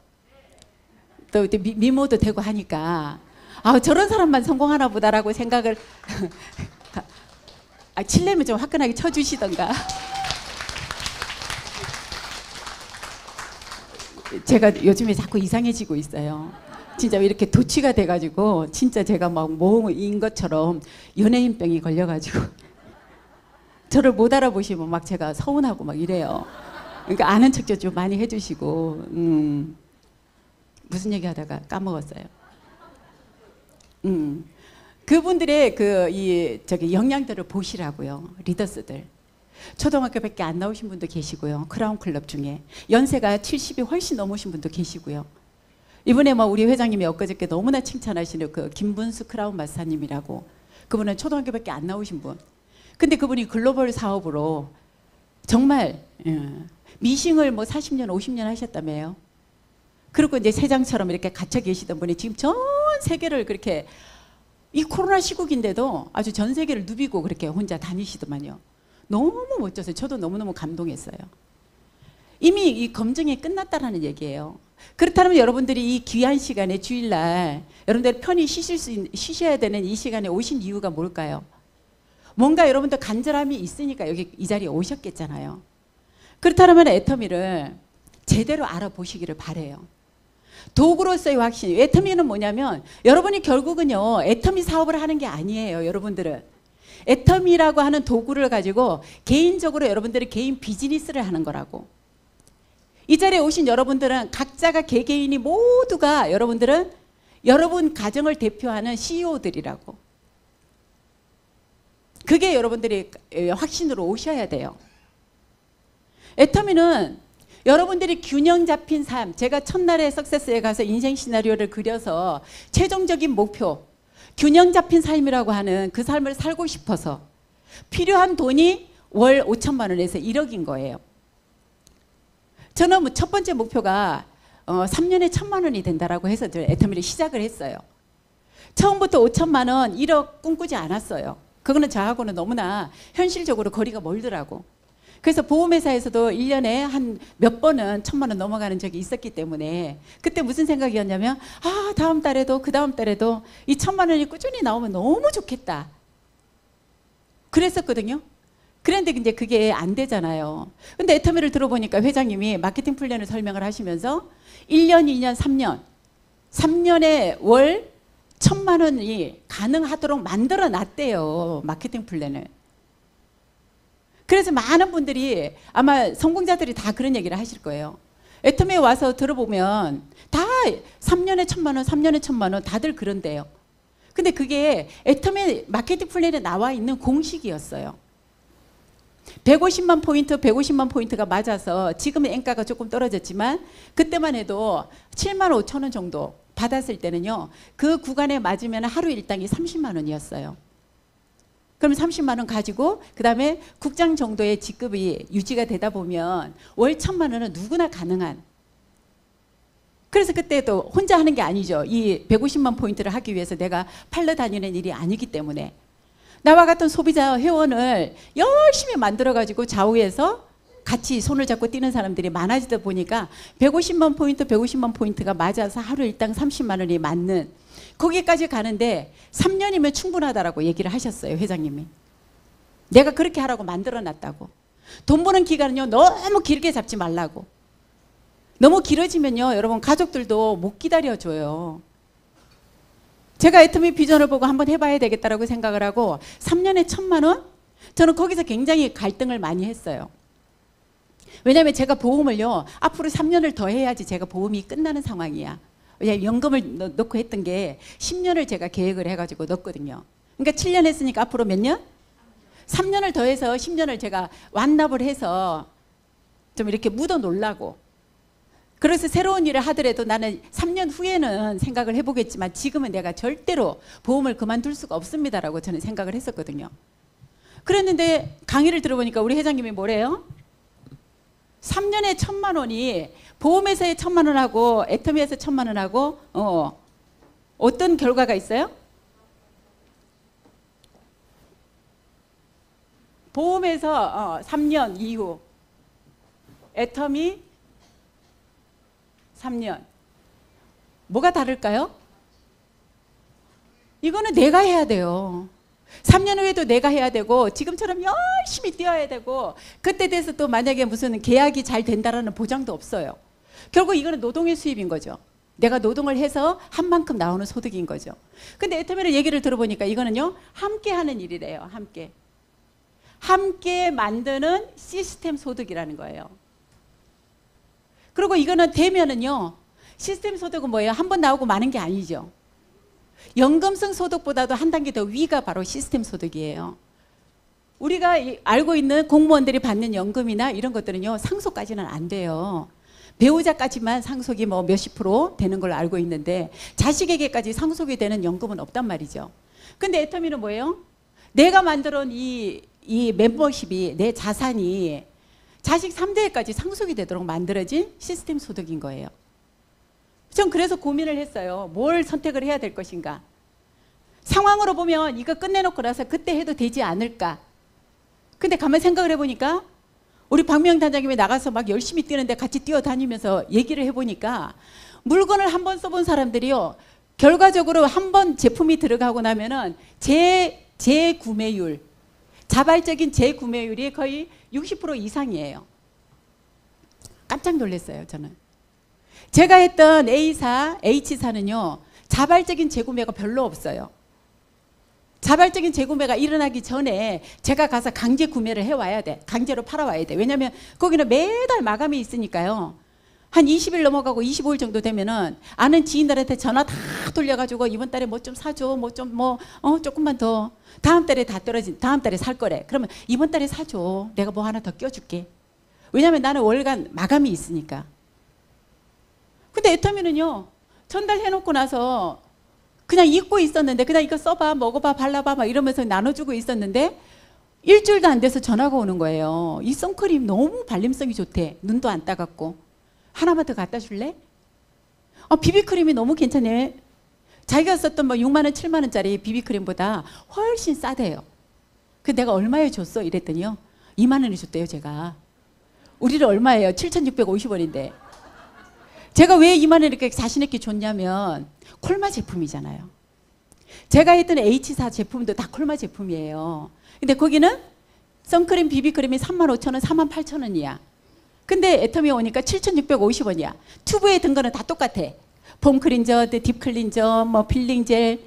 또 미모도 되고 하니까 저런 사람만 성공하나 보다라고 생각을 칠레면 좀 화끈하게 쳐주시던가. 제가 요즘에 자꾸 이상해지고 있어요. 진짜 이렇게 도취가 돼가지고 진짜 제가 막 모인 것처럼 연예인병이 걸려가지고 저를 못 알아보시면 막 제가 서운하고 막 이래요. 그러니까 아는 척 좀 많이 해주시고. 무슨 얘기하다가 까먹었어요. 그분들의 저기 역량들을 보시라고요. 리더스들. 초등학교밖에 안 나오신 분도 계시고요. 크라운 클럽 중에 연세가 70이 훨씬 넘으신 분도 계시고요. 이번에 뭐 우리 회장님이 엊그저께 너무나 칭찬하시는 그 김분수 크라운 마스터님이라고, 그분은 초등학교밖에 안 나오신 분. 근데 그분이 글로벌 사업으로 정말 미싱을 뭐 40년 50년 하셨다며요. 그리고 이제 세장처럼 이렇게 갇혀 계시던 분이 지금 전 세계를 그렇게, 이 코로나 시국인데도 아주 전 세계를 누비고 그렇게 혼자 다니시더만요. 너무 멋졌어요. 저도 너무너무 감동했어요. 이미 이 검증이 끝났다라는 얘기예요. 그렇다면 여러분들이 이 귀한 시간에 주일날 여러분들 편히 쉬셔야 되는 이 시간에 오신 이유가 뭘까요? 뭔가 여러분들 간절함이 있으니까 여기 이 자리에 오셨겠잖아요. 그렇다면 애터미를 제대로 알아보시기를 바래요. 도구로서의 확신. 애터미는 뭐냐면 여러분이 결국은요 애터미 사업을 하는 게 아니에요. 여러분들은 애터미라고 하는 도구를 가지고 개인적으로 여러분들이 개인 비즈니스를 하는 거라고. 이 자리에 오신 여러분들은 각자가 개개인이 모두가 여러분들은 여러분 가정을 대표하는 CEO들이라고. 그게 여러분들이 확신으로 오셔야 돼요. 애터미는 여러분들이 균형 잡힌 삶, 제가 첫날에 석세스에 가서 인생 시나리오를 그려서 최종적인 목표, 균형 잡힌 삶이라고 하는 그 삶을 살고 싶어서 필요한 돈이 월 5천만 원에서 1억인 거예요. 저는 첫 번째 목표가 3년에 1,000만 원이 된다라고 해서 애터미를 시작을 했어요. 처음부터 5천만 원, 1억 꿈꾸지 않았어요. 그거는 저하고는 너무나 현실적으로 거리가 멀더라고. 그래서 보험회사에서도 1년에 한 몇 번은 1,000만 원 넘어가는 적이 있었기 때문에 그때 무슨 생각이었냐면 다음 달에도 그 다음 달에도 이 1,000만 원이 꾸준히 나오면 너무 좋겠다. 그랬었거든요. 그런데 이제 그게 안 되잖아요. 근데 애터미를 들어보니까 회장님이 마케팅 플랜을 설명을 하시면서 1년, 2년, 3년 3년에 월 1,000만 원이 가능하도록 만들어 놨대요. 마케팅 플랜을. 그래서 많은 분들이 아마 성공자들이 다 그런 얘기를 하실 거예요. 애터미에 와서 들어보면 다 3년에 1,000만 원, 3년에 1,000만 원 다들 그런데요. 근데 그게 애터미 마케팅 플랜에 나와 있는 공식이었어요. 150만 포인트, 150만 포인트가 맞아서 지금은 엔가가 조금 떨어졌지만 그때만 해도 7만 5천 원 정도 받았을 때는요. 그 구간에 맞으면 하루 일당이 30만 원이었어요. 그럼 30만 원 가지고 그 다음에 국장 정도의 직급이 유지가 되다 보면 월 1,000만 원은 누구나 가능한. 그래서 그때도 혼자 하는 게 아니죠. 이 150만 포인트를 하기 위해서 내가 팔러 다니는 일이 아니기 때문에 나와 같은 소비자 회원을 열심히 만들어 가지고 좌우에서 같이 손을 잡고 뛰는 사람들이 많아지다 보니까 150만 포인트, 150만 포인트가 맞아서 하루 일당 30만 원이 맞는 거기까지 가는데 3년이면 충분하다라고 얘기를 하셨어요. 회장님이. 내가 그렇게 하라고 만들어 놨다고. 돈 버는 기간은요. 너무 길게 잡지 말라고. 너무 길어지면요. 여러분 가족들도 못 기다려줘요. 제가 애터미 비전을 보고 한번 해봐야 되겠다라고 생각을 하고 3년에 1,000만 원? 저는 거기서 굉장히 갈등을 많이 했어요. 왜냐하면 제가 보험을요. 앞으로 3년을 더 해야지 제가 보험이 끝나는 상황이야. 왜냐하면 연금을 넣고 했던 게 10년을 제가 계획을 해가지고 넣었거든요. 그러니까 7년 했으니까 앞으로 몇 년? 3년을 더 해서 10년을 제가 완납을 해서 좀 이렇게 묻어 놓으려고. 그래서 새로운 일을 하더라도 나는 3년 후에는 생각을 해보겠지만 지금은 내가 절대로 보험을 그만둘 수가 없습니다라고 저는 생각을 했었거든요. 그랬는데 강의를 들어보니까 우리 회장님이 뭐래요? 3년에 1,000만 원이 보험회사에 1,000만 원하고 애터미에서 1,000만 원하고 어떤 결과가 있어요? 보험에서 3년 이후 애터미 3년 뭐가 다를까요? 이거는 내가 해야 돼요. 3년 후에도 내가 해야 되고 지금처럼 열심히 뛰어야 되고 그때 돼서 또 만약에 무슨 계약이 잘 된다라는 보장도 없어요. 결국 이거는 노동의 수입인 거죠. 내가 노동을 해서 한 만큼 나오는 소득인 거죠. 근데 애터미의 얘기를 들어보니까 이거는요. 함께 하는 일이래요. 함께 만드는 시스템 소득이라는 거예요. 그리고 이거는 되면은요. 시스템 소득은 뭐예요? 한 번 나오고 마는 게 아니죠. 연금성 소득보다도 한 단계 더 위가 바로 시스템 소득이에요. 우리가 알고 있는 공무원들이 받는 연금이나 이런 것들은요. 상속까지는 안 돼요. 배우자까지만 상속이 뭐 몇십 프로 되는 걸로 알고 있는데 자식에게까지 상속이 되는 연금은 없단 말이죠. 근데 애터미는 뭐예요? 내가 만들어 놓은 이 멤버십이 내 자산이 자식 3대까지 상속이 되도록 만들어진 시스템 소득인 거예요. 전 그래서 고민을 했어요. 뭘 선택을 해야 될 것인가. 상황으로 보면 이거 끝내놓고 나서 그때 해도 되지 않을까. 근데 가만히 생각을 해보니까 우리 박명 단장님이 나가서 막 열심히 뛰는데 같이 뛰어다니면서 얘기를 해보니까 물건을 한 번 써본 사람들이요. 결과적으로 한 번 제품이 들어가고 나면은 재구매율, 자발적인 재구매율이 거의 60% 이상이에요. 깜짝 놀랐어요, 저는. 제가 했던 A사, H사는요. 자발적인 재구매가 별로 없어요. 자발적인 재구매가 일어나기 전에 제가 가서 강제 구매를 해와야 돼. 강제로 팔아와야 돼. 왜냐하면 거기는 매달 마감이 있으니까요. 한 20일 넘어가고 25일 정도 되면은 아는 지인들한테 전화 다 돌려가지고 이번 달에 뭐 좀 사줘. 조금만 더. 다음 달에 다 떨어진, 다음 달에 살 거래. 그러면 이번 달에 사줘. 내가 뭐 하나 더 껴줄게. 왜냐하면 나는 월간 마감이 있으니까. 근데 애터미는요. 전달해놓고 나서 그냥 잊고 있었는데 그냥 이거 써봐, 먹어봐, 발라봐 막 이러면서 나눠주고 있었는데 일주일도 안 돼서 전화가 오는 거예요. 이 선크림 너무 발림성이 좋대. 눈도 안 따갑고. 하나만 더 갖다 줄래? 비비크림이 너무 괜찮네. 자기가 썼던 뭐 6만 원, 7만 원짜리 비비크림보다 훨씬 싸대요. 그 내가 얼마에 줬어? 이랬더니요. 2만 원에 줬대요, 제가. 우리는 얼마예요? 7,650원인데. 제가 왜 2만 원 이렇게 자신 있게 줬냐면 콜마 제품이잖아요. 제가 했던 H사 제품도 다 콜마 제품이에요. 근데 거기는 선크림, 비비크림이 35,000원, 48,000원이야. 근데 애터미 오니까 7,650원이야. 튜브에 든 거는 다 똑같아. 폼 클린저, 딥 클린저, 뭐 필링 젤.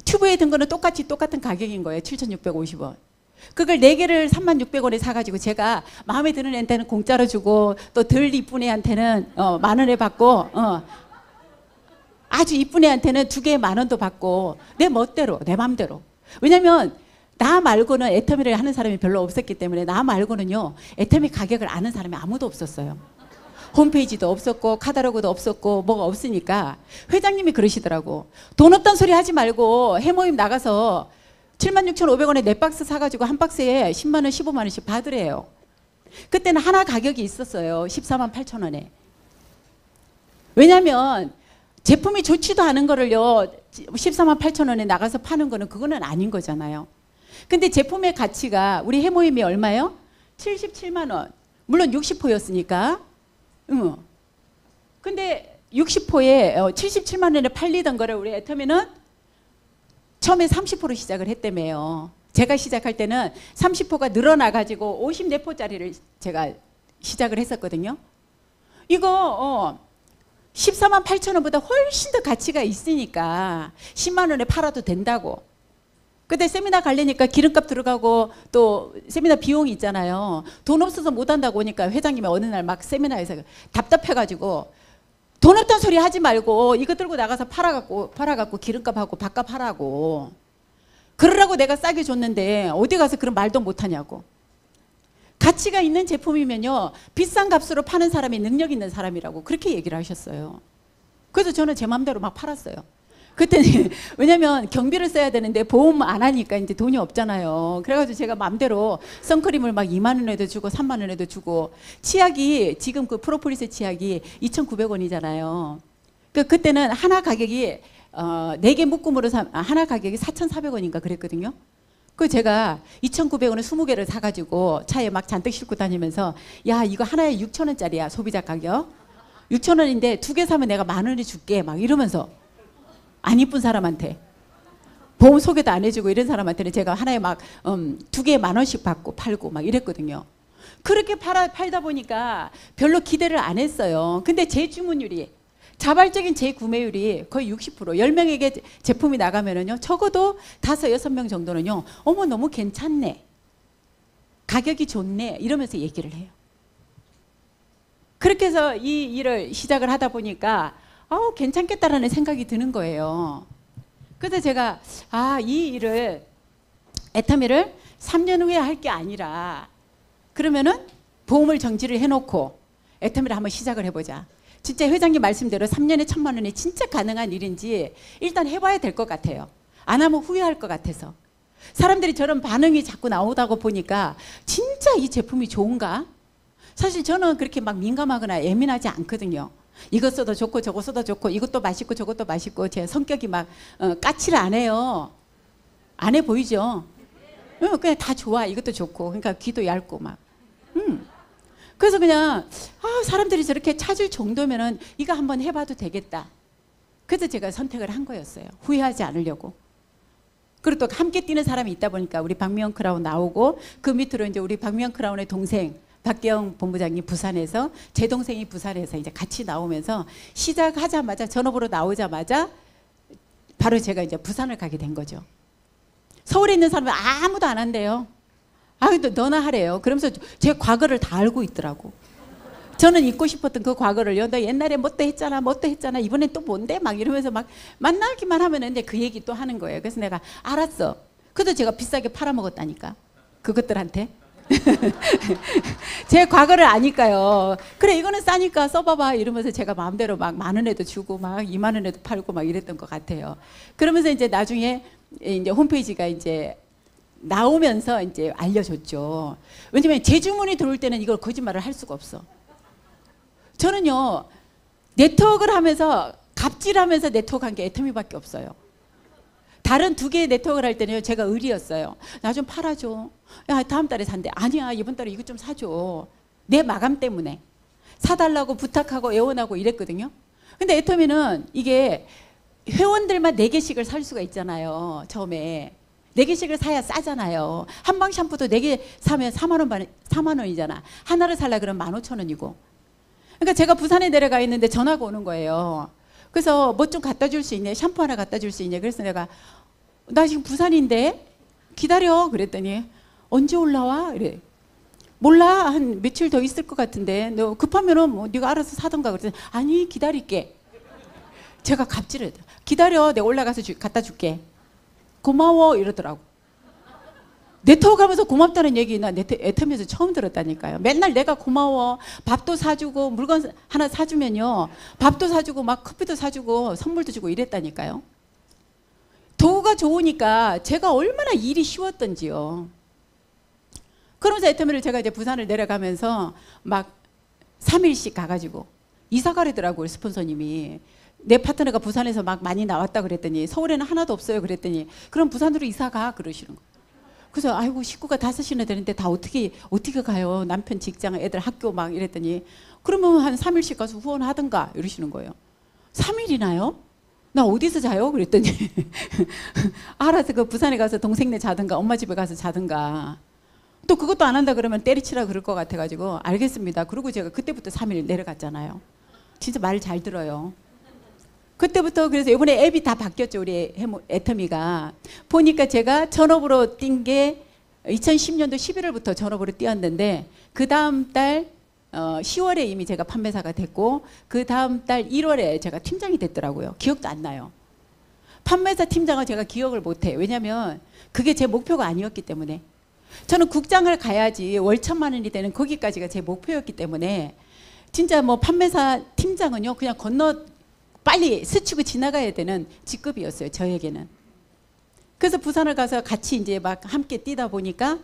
튜브에 든 거는 똑같은 가격인 거예요. 7,650원. 그걸 4개를 36,000원에 사가지고 제가 마음에 드는 애한테는 공짜로 주고 또 덜 이쁜 애한테는 10,000원에 받고 아주 이쁜 애한테는 2개에 10,000원도 받고 내 멋대로 내 맘대로. 왜냐면 나 말고는 애터미를 하는 사람이 별로 없었기 때문에 나 말고는요 애터미 가격을 아는 사람이 아무도 없었어요. 홈페이지도 없었고 카탈로그도 없었고 뭐가 없으니까 회장님이 그러시더라고. 돈 없단 소리 하지 말고 해모임 나가서 76,500원에 4박스 사가지고 한 박스에 10만 원, 15만 원씩 받으래요. 그때는 하나 가격이 있었어요. 148,000원에. 왜냐면 제품이 좋지도 않은 거를요 148,000원에 나가서 파는 거는 그거는 아닌 거잖아요. 근데 제품의 가치가 우리 해모임이 얼마예요? 77만 원. 물론 60호였으니까. 근데 60호에 77만 원에 팔리던 거를 우리 애터미는 처음에 30호로 시작을 했다며요. 제가 시작할 때는 30호가 늘어나가지고 54호짜리를 제가 시작을 했었거든요. 이거 14만 8천 원보다 훨씬 더 가치가 있으니까 10만 원에 팔아도 된다고. 근데 세미나 가려니까 기름값 들어가고 또 세미나 비용이 있잖아요. 돈 없어서 못 한다고 하니까 회장님이 어느 날 막 세미나에서 답답해가지고 돈 없다는 소리 하지 말고 이거 들고 나가서 팔아갖고 기름값하고 밥값 하라고. 그러라고 내가 싸게 줬는데 어디 가서 그런 말도 못하냐고. 가치가 있는 제품이면요 비싼 값으로 파는 사람이 능력 있는 사람이라고 그렇게 얘기를 하셨어요. 그래서 저는 제 마음대로 막 팔았어요. 그때는 왜냐면 경비를 써야 되는데 보험 안 하니까 이제 돈이 없잖아요. 그래가지고 제가 마음대로 선크림을 막 2만 원에도 주고 3만 원에도 주고 치약이 지금 그 프로폴리스 치약이 2,900원이잖아요. 그때는 하나 가격이 4개 묶음으로 하나 가격이 4,400원인가 그랬거든요. 그 제가 2,900원에 20개를 사가지고 차에 막 잔뜩 싣고 다니면서 야 이거 하나에 6,000원짜리야 소비자 가격 6,000원인데 2개 사면 내가 10,000원에 줄게 막 이러면서 안 이쁜 사람한테 보험 소개도 안 해주고 이런 사람한테는 제가 하나에 막 2개에 10,000원씩 받고 팔고 막 이랬거든요. 그렇게 팔다 보니까 별로 기대를 안 했어요. 근데 제 주문율이 자발적인 재구매율이 거의 60%. 10명에게 제품이 나가면은요 적어도 5, 6명 정도는요 어머 너무 괜찮네 가격이 좋네 이러면서 얘기를 해요. 그렇게 해서 이 일을 시작을 하다 보니까 괜찮겠다라는 생각이 드는 거예요. 그래서 제가 이 일을 애터미를 3년 후에 할 게 아니라 그러면은 보험을 정지를 해놓고 애터미를 한번 시작을 해보자. 진짜 회장님 말씀대로 3년에 1,000만 원이 진짜 가능한 일인지 일단 해봐야 될 것 같아요. 안 하면 후회할 것 같아서. 사람들이 저런 반응이 자꾸 나오다고 보니까 진짜 이 제품이 좋은가? 사실 저는 그렇게 막 민감하거나 예민하지 않거든요. 이거 써도 좋고 저거 써도 좋고 이것도 맛있고 저것도 맛있고 제 성격이 막 까칠을 안 해요. 안 해 보이죠? 그냥 다 좋아. 이것도 좋고 그러니까 귀도 얇고 막. 그래서 그냥 사람들이 저렇게 찾을 정도면은 이거 한번 해봐도 되겠다. 그래서 제가 선택을 한 거였어요. 후회하지 않으려고. 그리고 또 함께 뛰는 사람이 있다 보니까 우리 박미영 크라운 나오고 그 밑으로 이제 우리 박미영 크라운의 동생 박기영 본부장님 부산에서 제 동생이 부산에서 이제 같이 나오면서 시작하자마자 전업으로 나오자마자 바로 제가 이제 부산을 가게 된 거죠. 서울에 있는 사람은 아무도 안 한대요. 너나 하래요. 그러면서 제 과거를 다 알고 있더라고. 저는 잊고 싶었던 그 과거를요. 너 옛날에 뭣도 했잖아, 뭣도 했잖아. 이번엔 또 뭔데? 막 이러면서 막 만나기만 하면 이제 그 얘기 또 하는 거예요. 그래서 내가 알았어. 그래도 제가 비싸게 팔아먹었다니까. 그것들한테. 제 과거를 아니까요. 그래 이거는 싸니까 써봐봐 이러면서 제가 마음대로 막 10,000원에도 주고 막 20,000원에도 팔고 막 이랬던 것 같아요. 그러면서 이제 나중에 이제 홈페이지가 이제 나오면서 이제 알려줬죠. 왜냐면 제 주문이 들어올 때는 이걸 거짓말을 할 수가 없어. 저는요 네트워크를 하면서 갑질하면서 네트워크한 게 애터미밖에 없어요. 다른 2개의 네트워크를 할 때는요 제가 의리였어요. 나 좀 팔아줘. 야 다음 달에 산대. 아니야 이번 달에 이거 좀 사줘. 내 마감 때문에 사달라고 부탁하고 애원하고 이랬거든요. 근데 애터미는 이게 회원들만 4개씩을 살 수가 있잖아요. 처음에 4개씩을 사야 싸잖아요. 한방 샴푸도 4개 사면 4만 원이잖아. 하나를 살라 그러면 15,000원이고. 그러니까 제가 부산에 내려가 있는데 전화가 오는 거예요. 그래서 뭐 좀 갖다 줄 수 있냐? 샴푸 하나 갖다 줄 수 있냐? 그래서 내가 나 지금 부산인데 기다려. 그랬더니 언제 올라와? 이래. 몰라. 한 며칠 더 있을 것 같은데 너 급하면은 뭐 네가 알아서 사던가. 그랬더니 아니 기다릴게. 제가 갑질을 했다. 기다려. 내가 올라가서 갖다 줄게. 고마워 이러더라고. 네트워크 하면서 고맙다는 얘기 나 애터미에서 처음 들었다니까요. 맨날 내가 고마워. 밥도 사주고 물건 하나 사주면요. 밥도 사주고 막 커피도 사주고 선물도 주고 이랬다니까요. 도구가 좋으니까 제가 얼마나 일이 쉬웠던지요. 그러면서 애터미를 제가 이제 부산을 내려가면서 막 3일씩 가가지고 이사 가려더라고요. 스폰서님이. 내 파트너가 부산에서 막 많이 나왔다 그랬더니 서울에는 하나도 없어요. 그랬더니 그럼 부산으로 이사 가 그러시는 거예요. 그래서 아이고 식구가 5이나 되는데 다 어떻게 가요. 남편 직장 애들 학교 막 이랬더니 그러면 한 3일씩 가서 후원하든가 이러시는 거예요. 3일이나요? 나 어디서 자요? 그랬더니 알아서 그 부산에 가서 동생네 자든가 엄마 집에 가서 자든가. 또 그것도 안 한다 그러면 때리치라 그럴 것 같아가지고 알겠습니다. 그리고 제가 그때부터 3일 내려갔잖아요. 진짜 말 잘 들어요. 그때부터 그래서 이번에 앱이 다 바뀌었죠. 우리 애터미가. 보니까 제가 전업으로 뛴 게 2010년도 11월부터 전업으로 뛰었는데 그 다음 달 10월에 이미 제가 판매사가 됐고 그 다음 달 1월에 제가 팀장이 됐더라고요. 기억도 안 나요. 판매사 팀장은 제가 기억을 못해요. 왜냐하면 그게 제 목표가 아니었기 때문에. 저는 국장을 가야지 월 1,000만 원이 되는 거기까지가 제 목표였기 때문에 진짜 뭐 판매사 팀장은요 그냥 빨리 스치고 지나가야 되는 직급이었어요. 저에게는. 그래서 부산을 가서 같이 이제 막 함께 뛰다 보니까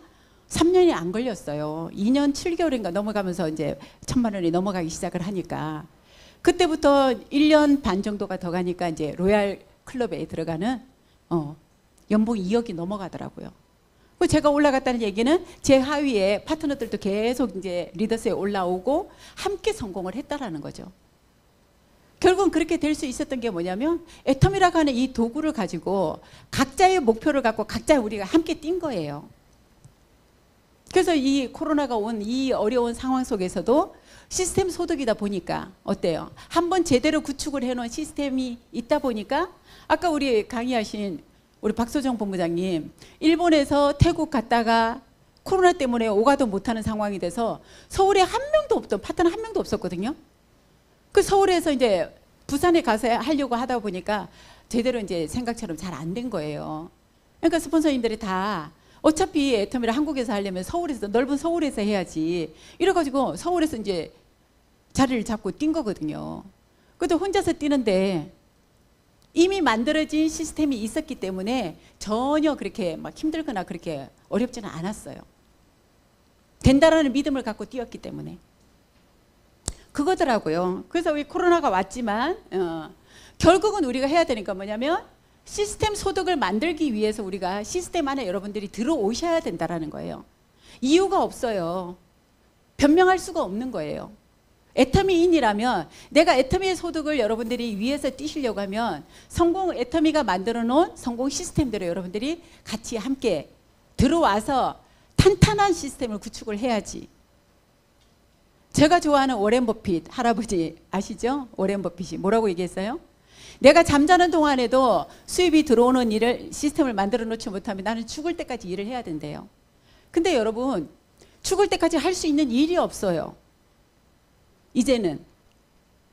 3년이 안 걸렸어요. 2년 7개월인가 넘어가면서 이제 1,000만 원이 넘어가기 시작을 하니까 그때부터 1년 반 정도가 더 가니까 이제 로얄 클럽에 들어가는 연봉 2억이 넘어가더라고요. 제가 올라갔다는 얘기는 제 하위에 파트너들도 계속 이제 리더스에 올라오고 함께 성공을 했다라는 거죠. 결국은 그렇게 될 수 있었던 게 뭐냐면 애터미라고 하는 이 도구를 가지고 각자의 목표를 갖고 각자 우리가 함께 뛴 거예요. 그래서 이 코로나가 온 이 어려운 상황 속에서도 시스템 소득이다 보니까 어때요? 한번 제대로 구축을 해놓은 시스템이 있다 보니까 아까 우리 강의하신 우리 박소정 본부장님 일본에서 태국 갔다가 코로나 때문에 오가도 못하는 상황이 돼서 서울에 한 명도 없던 파트너 한 명도 없었거든요. 그 서울에서 이제 부산에 가서 하려고 하다 보니까 제대로 이제 생각처럼 잘 안 된 거예요. 그러니까 스폰서님들이 다 어차피 애터미를 한국에서 하려면 서울에서 넓은 서울에서 해야지 이래가지고 서울에서 이제 자리를 잡고 뛴 거거든요. 그래도 혼자서 뛰는데 이미 만들어진 시스템이 있었기 때문에 전혀 그렇게 막 힘들거나 그렇게 어렵지는 않았어요. 된다라는 믿음을 갖고 뛰었기 때문에. 그거더라고요. 그래서 우리 코로나가 왔지만 결국은 우리가 해야 되는 건 뭐냐면 시스템 소득을 만들기 위해서 우리가 시스템 안에 여러분들이 들어오셔야 된다는 거예요. 이유가 없어요. 변명할 수가 없는 거예요. 애터미인이라면 내가 애터미의 소득을 여러분들이 위해서 뛰시려고 하면 애터미가 만들어 놓은 성공 시스템대로 여러분들이 같이 함께 들어와서 탄탄한 시스템을 구축을 해야지. 제가 좋아하는 워렌 버핏 할아버지 아시죠? 워렌 버핏이 뭐라고 얘기했어요? 내가 잠자는 동안에도 수입이 들어오는 시스템을 만들어 놓지 못하면 나는 죽을 때까지 일을 해야 된대요. 근데 여러분 죽을 때까지 할 수 있는 일이 없어요. 이제는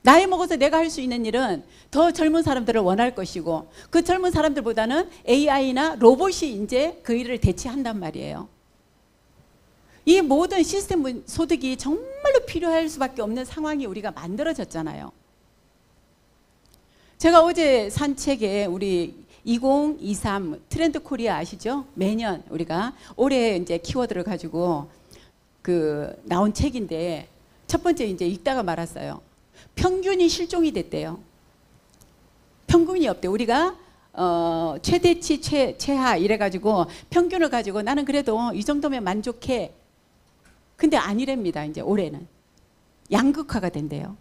나이 먹어서 내가 할 수 있는 일은 더 젊은 사람들을 원할 것이고 그 젊은 사람들보다는 AI나 로봇이 이제 그 일을 대체한단 말이에요. 이 모든 시스템 소득이 정말로 필요할 수밖에 없는 상황이 우리가 만들어졌잖아요. 제가 어제 산 책에 우리 2023 트렌드 코리아 아시죠? 매년 우리가 올해 이제 키워드를 가지고 나온 책인데 첫 번째 이제 읽다가 말았어요. 평균이 실종이 됐대요. 평균이 없대. 우리가 최대치 최하 이래가지고 평균을 가지고 나는 그래도 이 정도면 만족해. 근데 아니랍니다. 이제 올해는 양극화가 된대요.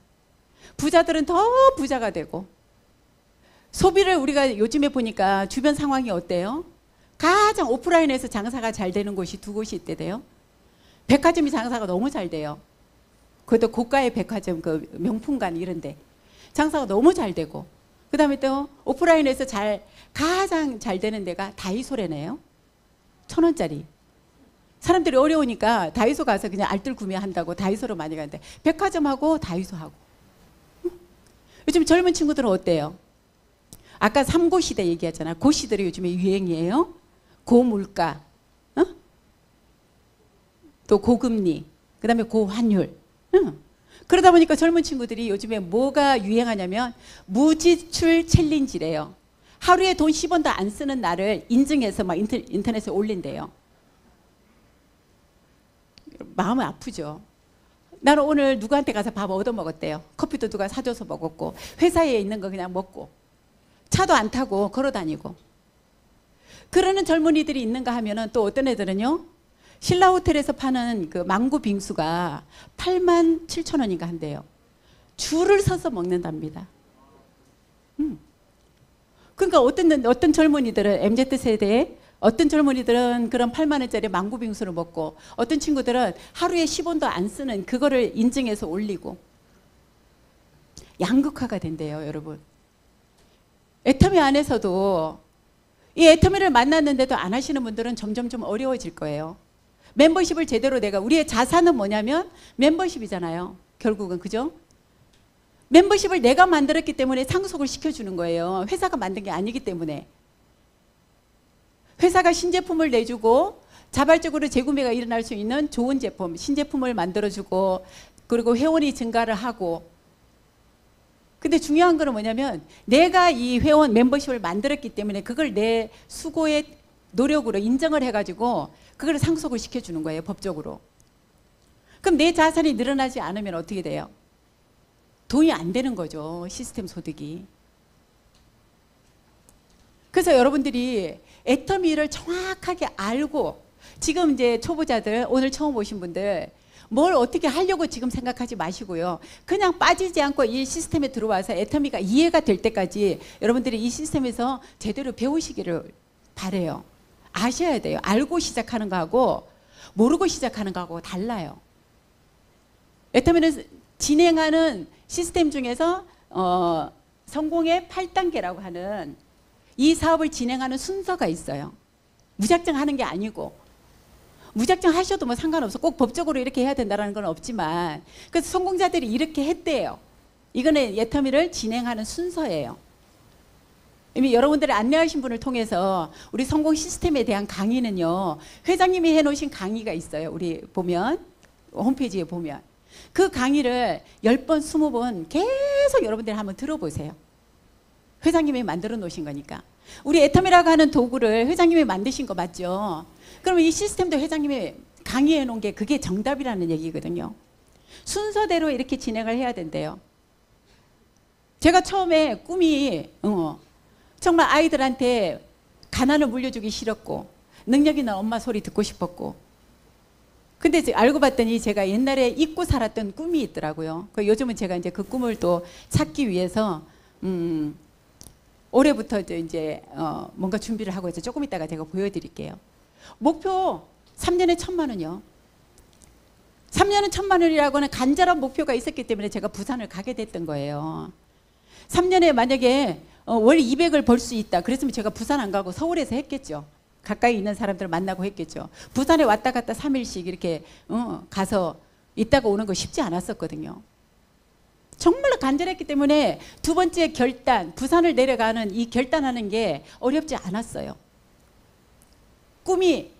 부자들은 더 부자가 되고, 소비를 우리가 요즘에 보니까 주변 상황이 어때요? 가장 오프라인에서 장사가 잘 되는 곳이 두 곳이 있대요. 백화점이 장사가 너무 잘 돼요. 그것도 고가의 백화점, 그 명품관 이런데 장사가 너무 잘 되고, 그 다음에 또 오프라인에서 가장 잘 되는 데가 다이소래네요. 1,000원짜리. 사람들이 어려우니까 다이소 가서 그냥 알뜰 구매한다고 다이소로 많이 가는데, 백화점하고 다이소하고. 요즘 젊은 친구들은 어때요? 아까 3고 시대 얘기했잖아요. 고시들이 요즘에 유행이에요. 고물가, 또 고금리, 그 다음에 고환율. 그러다 보니까 젊은 친구들이 요즘에 뭐가 유행하냐면 무지출 챌린지래요. 하루에 돈 10원도 안 쓰는 날을 인증해서 막 인터넷에 올린대요. 마음이 아프죠. 나는 오늘 누구한테 가서 밥 얻어먹었대요. 커피도 누가 사줘서 먹었고, 회사에 있는 거 그냥 먹고, 차도 안 타고 걸어 다니고. 그러는 젊은이들이 있는가 하면은 또 어떤 애들은요, 신라 호텔에서 파는 그 망고 빙수가 87,000원인가 한대요. 줄을 서서 먹는답니다. 그러니까 어떤 젊은이들은 MZ세대에 어떤 젊은이들은 그런 8만 원짜리 망고 빙수를 먹고, 어떤 친구들은 하루에 10원도 안 쓰는 그거를 인증해서 올리고. 양극화가 된대요, 여러분. 애터미 안에서도 이 애터미를 만났는데도 안 하시는 분들은 점점 좀 어려워질 거예요. 멤버십을 제대로 우리의 자산은 뭐냐면 멤버십이잖아요. 결국은, 그죠? 멤버십을 내가 만들었기 때문에 상속을 시켜주는 거예요. 회사가 만든 게 아니기 때문에. 회사가 신제품을 내주고 자발적으로 재구매가 일어날 수 있는 좋은 제품, 신제품을 만들어주고, 그리고 회원이 증가를 하고. 근데 중요한 거는 뭐냐면 내가 이 회원 멤버십을 만들었기 때문에 그걸 내 수고의 노력으로 인정을 해가지고 그걸 상속을 시켜주는 거예요, 법적으로. 그럼 내 자산이 늘어나지 않으면 어떻게 돼요? 돈이 안 되는 거죠, 시스템 소득이. 그래서 여러분들이 애터미를 정확하게 알고, 지금 이제 초보자들, 오늘 처음 오신 분들, 뭘 어떻게 하려고 지금 생각하지 마시고요. 그냥 빠지지 않고 이 시스템에 들어와서 애터미가 이해가 될 때까지 여러분들이 이 시스템에서 제대로 배우시기를 바래요. 아셔야 돼요. 알고 시작하는 거하고 모르고 시작하는 거하고 달라요. 애터미는 진행하는 시스템 중에서 성공의 8단계라고 하는 이 사업을 진행하는 순서가 있어요. 무작정 하는 게 아니고, 무작정 하셔도 뭐 상관없어. 꼭 법적으로 이렇게 해야 된다는 건 없지만, 그래서 성공자들이 이렇게 했대요. 이거는 애터미를 진행하는 순서예요. 이미 여러분들이 안내하신 분을 통해서 우리 성공 시스템에 대한 강의는요, 회장님이 해놓으신 강의가 있어요. 우리 보면, 홈페이지에 보면. 그 강의를 10번, 20번 계속 여러분들이 한번 들어보세요. 회장님이 만들어 놓으신 거니까. 우리 애터미라고 하는 도구를 회장님이 만드신 거 맞죠? 그러면 이 시스템도 회장님이 강의해 놓은 게 그게 정답이라는 얘기거든요. 순서대로 이렇게 진행을 해야 된대요. 제가 처음에 꿈이 정말 아이들한테 가난을 물려주기 싫었고, 능력 있는 엄마 소리 듣고 싶었고, 근데 알고 봤더니 제가 옛날에 잊고 살았던 꿈이 있더라고요. 요즘은 제가 이제 그 꿈을 또 찾기 위해서 올해부터 이제 뭔가 준비를 하고 있어요. 조금 이따가 제가 보여드릴게요. 목표 3년에 1,000만 원이요. 3년은 1,000만 원이라고 하는 간절한 목표가 있었기 때문에 제가 부산을 가게 됐던 거예요. 3년에 만약에 월 200을 벌 수 있다 그랬으면 제가 부산 안 가고 서울에서 했겠죠. 가까이 있는 사람들 만나고 했겠죠. 부산에 왔다 갔다 3일씩 이렇게 가서 있다가 오는 거 쉽지 않았었거든요. 정말로 간절했기 때문에 두 번째 결단, 부산을 내려가는 이 결단하는 게 어렵지 않았어요. 꿈이